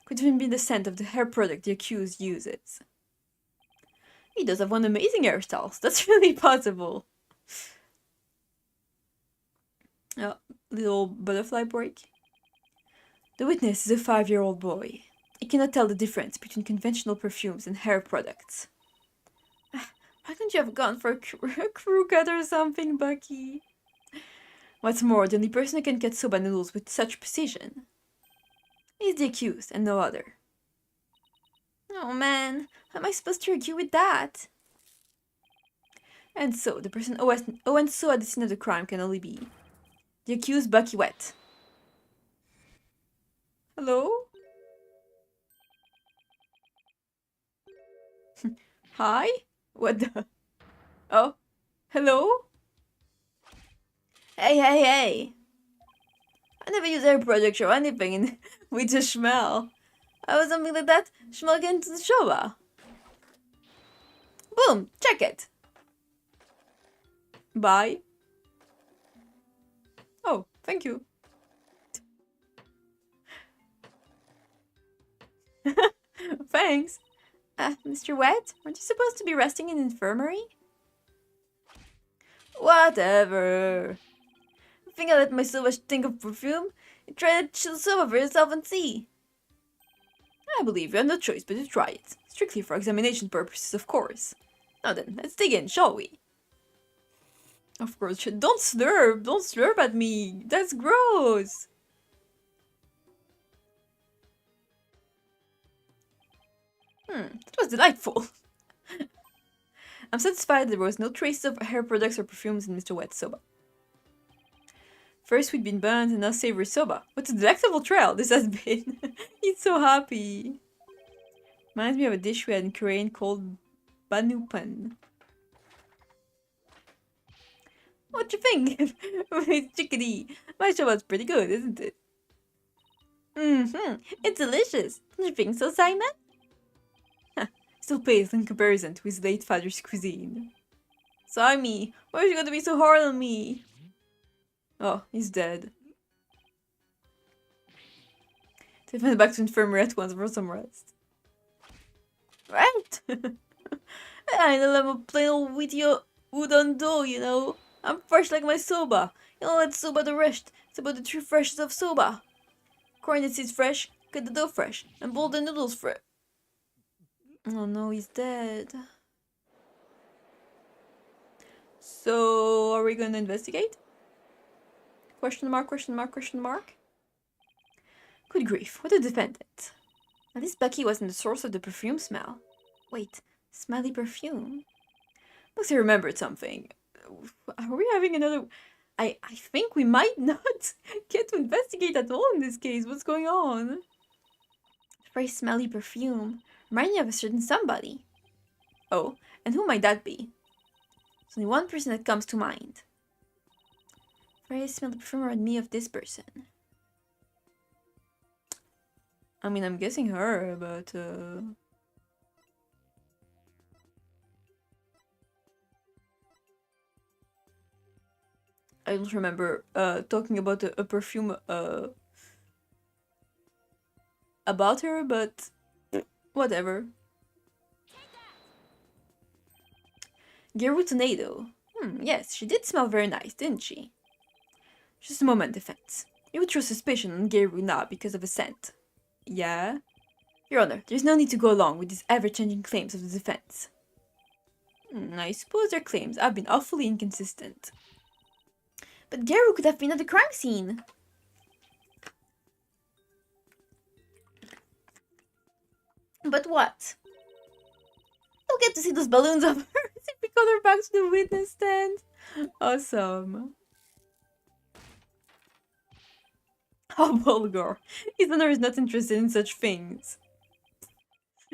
Could even be the scent of the hair product the accused uses. He does have one amazing hairstyle. That's really possible. Little butterfly break. The witness is a 5-year-old boy. He cannot tell the difference between conventional perfumes and hair products. Why couldn't you have gone for a crew cut or something, Bucky? What's more, the only person who can cut soba noodles with such precision is the accused and no other. Oh man, how am I supposed to argue with that? And so, the person Owen saw at the scene of the crime can only be the accused Bucky Wet. Hello? Hi? What the? Oh, hello? Hey. I never use hair products or anything with the smell. I was something like that, smell into the shower. Boom, check it. Bye. Oh, thank you. Thanks. Mr. Wet, aren't you supposed to be resting in infirmary? Whatever. I think I let myself think of perfume. You try to chill soba for yourself and see. I believe you have no choice but to try it. Strictly for examination purposes, of course. Now then, let's dig in, shall we? Of course, don't slurp at me. That's gross. It was delightful. I'm satisfied there was no traces of hair products or perfumes in Mr. Wet's soba. First we'd been buns and now savory soba. What a delectable trail this has been. He's so happy. Reminds me of a dish we had in Korean called banupan. What you think? It's chickadee. My soba's pretty good, isn't it? It's delicious. Don't you think so, Simon? Still pales in comparison to his late father's cuisine. Simon, why are you going to be so hard on me? Oh, he's dead. They went back to infirmary at once for some rest. Right? I know I'm a plain old wheaty udon dough, you know. I'm fresh like my soba. You know, let soba the rest. It's about the true freshness of soba. Corn and seeds fresh, cut the dough fresh, and boil the noodles fresh. Oh no, he's dead. So, are we gonna investigate? Question mark, question mark, question mark? Good grief, what a defendant. At least Becky wasn't the source of the perfume smell. Wait, smelly perfume? Must have remembered something. Are we having another... I think we might not get to investigate at all in this case. What's going on? Very smelly perfume. Reminding me of a certain somebody. Oh, and who might that be? There's only one person that comes to mind. Very smelly perfume reminded me of this person. I mean, I'm guessing her, but... I don't remember talking about a perfume about her, but whatever. Geru Tornado. Yes, she did smell very nice, didn't she? Just a moment, defense. You would throw suspicion on Geru now because of a scent. Yeah? Your Honor, there's no need to go along with these ever-changing claims of the defense. I suppose their claims have been awfully inconsistent. But Geru could have been at the crime scene. But what? You'll get to see those balloons of hers if we call her back to the witness stand. Awesome. How vulgar. His honor is not interested in such things.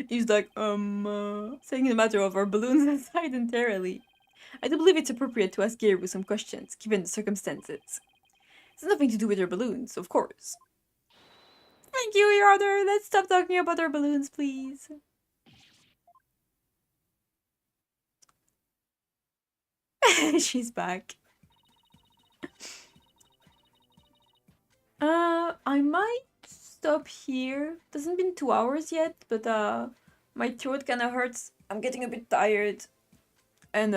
He's like, saying the matter of our balloons aside entirely. I do believe it's appropriate to ask Geru some questions, given the circumstances. It's nothing to do with her balloons, of course. Thank you, Your Honor. Let's stop talking about our balloons, please. She's back. I might stop here. It hasn't been 2 hours yet, but my throat kind of hurts. I'm getting a bit tired. And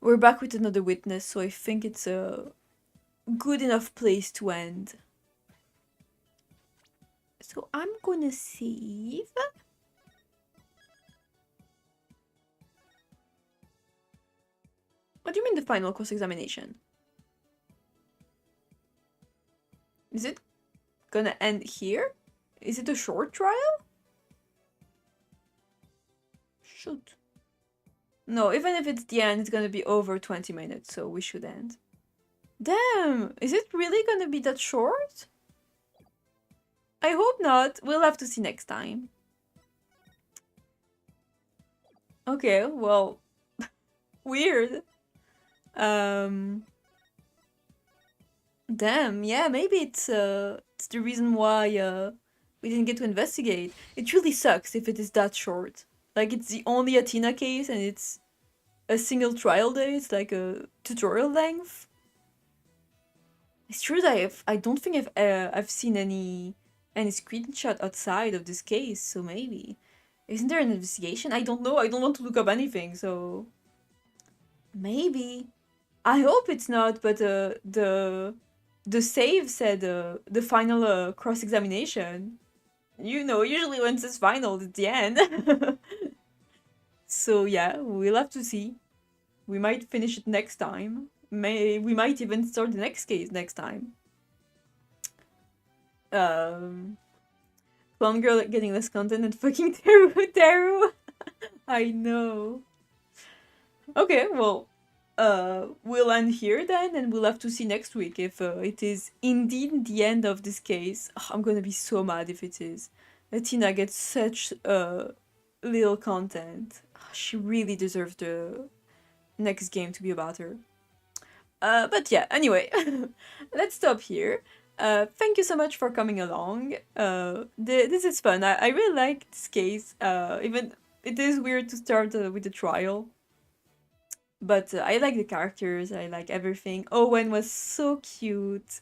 we're back with another witness, so I think it's a good enough place to end. So I'm gonna save. What do you mean the final cross-examination? Is it gonna end here? Is it a short trial? Shoot. No, even if it's the end, it's gonna be over 20 minutes, so we should end. Damn! Is it really gonna be that short? I hope not. We'll have to see next time. Okay, well... weird. Damn, yeah, maybe it's the reason why we didn't get to investigate. It really sucks if it is that short. Like, it's the only Athena case and it's a single trial day. It's like a tutorial length. It's true that I don't think I've seen any screenshot outside of this case, so maybe. Isn't there an investigation? I don't know. I don't want to look up anything, so maybe. I hope it's not, but the save said the final cross-examination. You know, usually when it says final, it's the end. So yeah, we'll have to see. We might finish it next time. We might even start the next case next time. Blonde girl getting less content and fucking Teru. I know. Okay, well, we'll end here then, and we'll have to see next week if it is indeed the end of this case. Ugh, I'm gonna be so mad if it is. Athena gets such little content. Ugh, she really deserves the next game to be about her. But yeah, anyway, let's stop here. Thank you so much for coming along. This is fun. I really like this case. Even it is weird to start with the trial, but I like the characters. I like everything. Owen was so cute.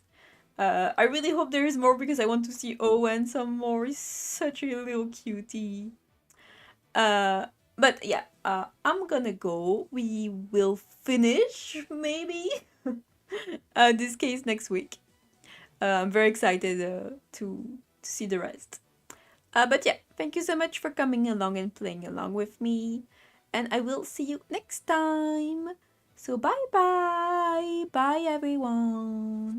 I really hope there is more because I want to see Owen some more. He's such a little cutie. Uh, but yeah, I'm gonna go. We will finish maybe this case next week. I'm very excited to see the rest. But yeah, thank you so much for coming along and playing along with me. And I will see you next time. So bye bye. Bye everyone.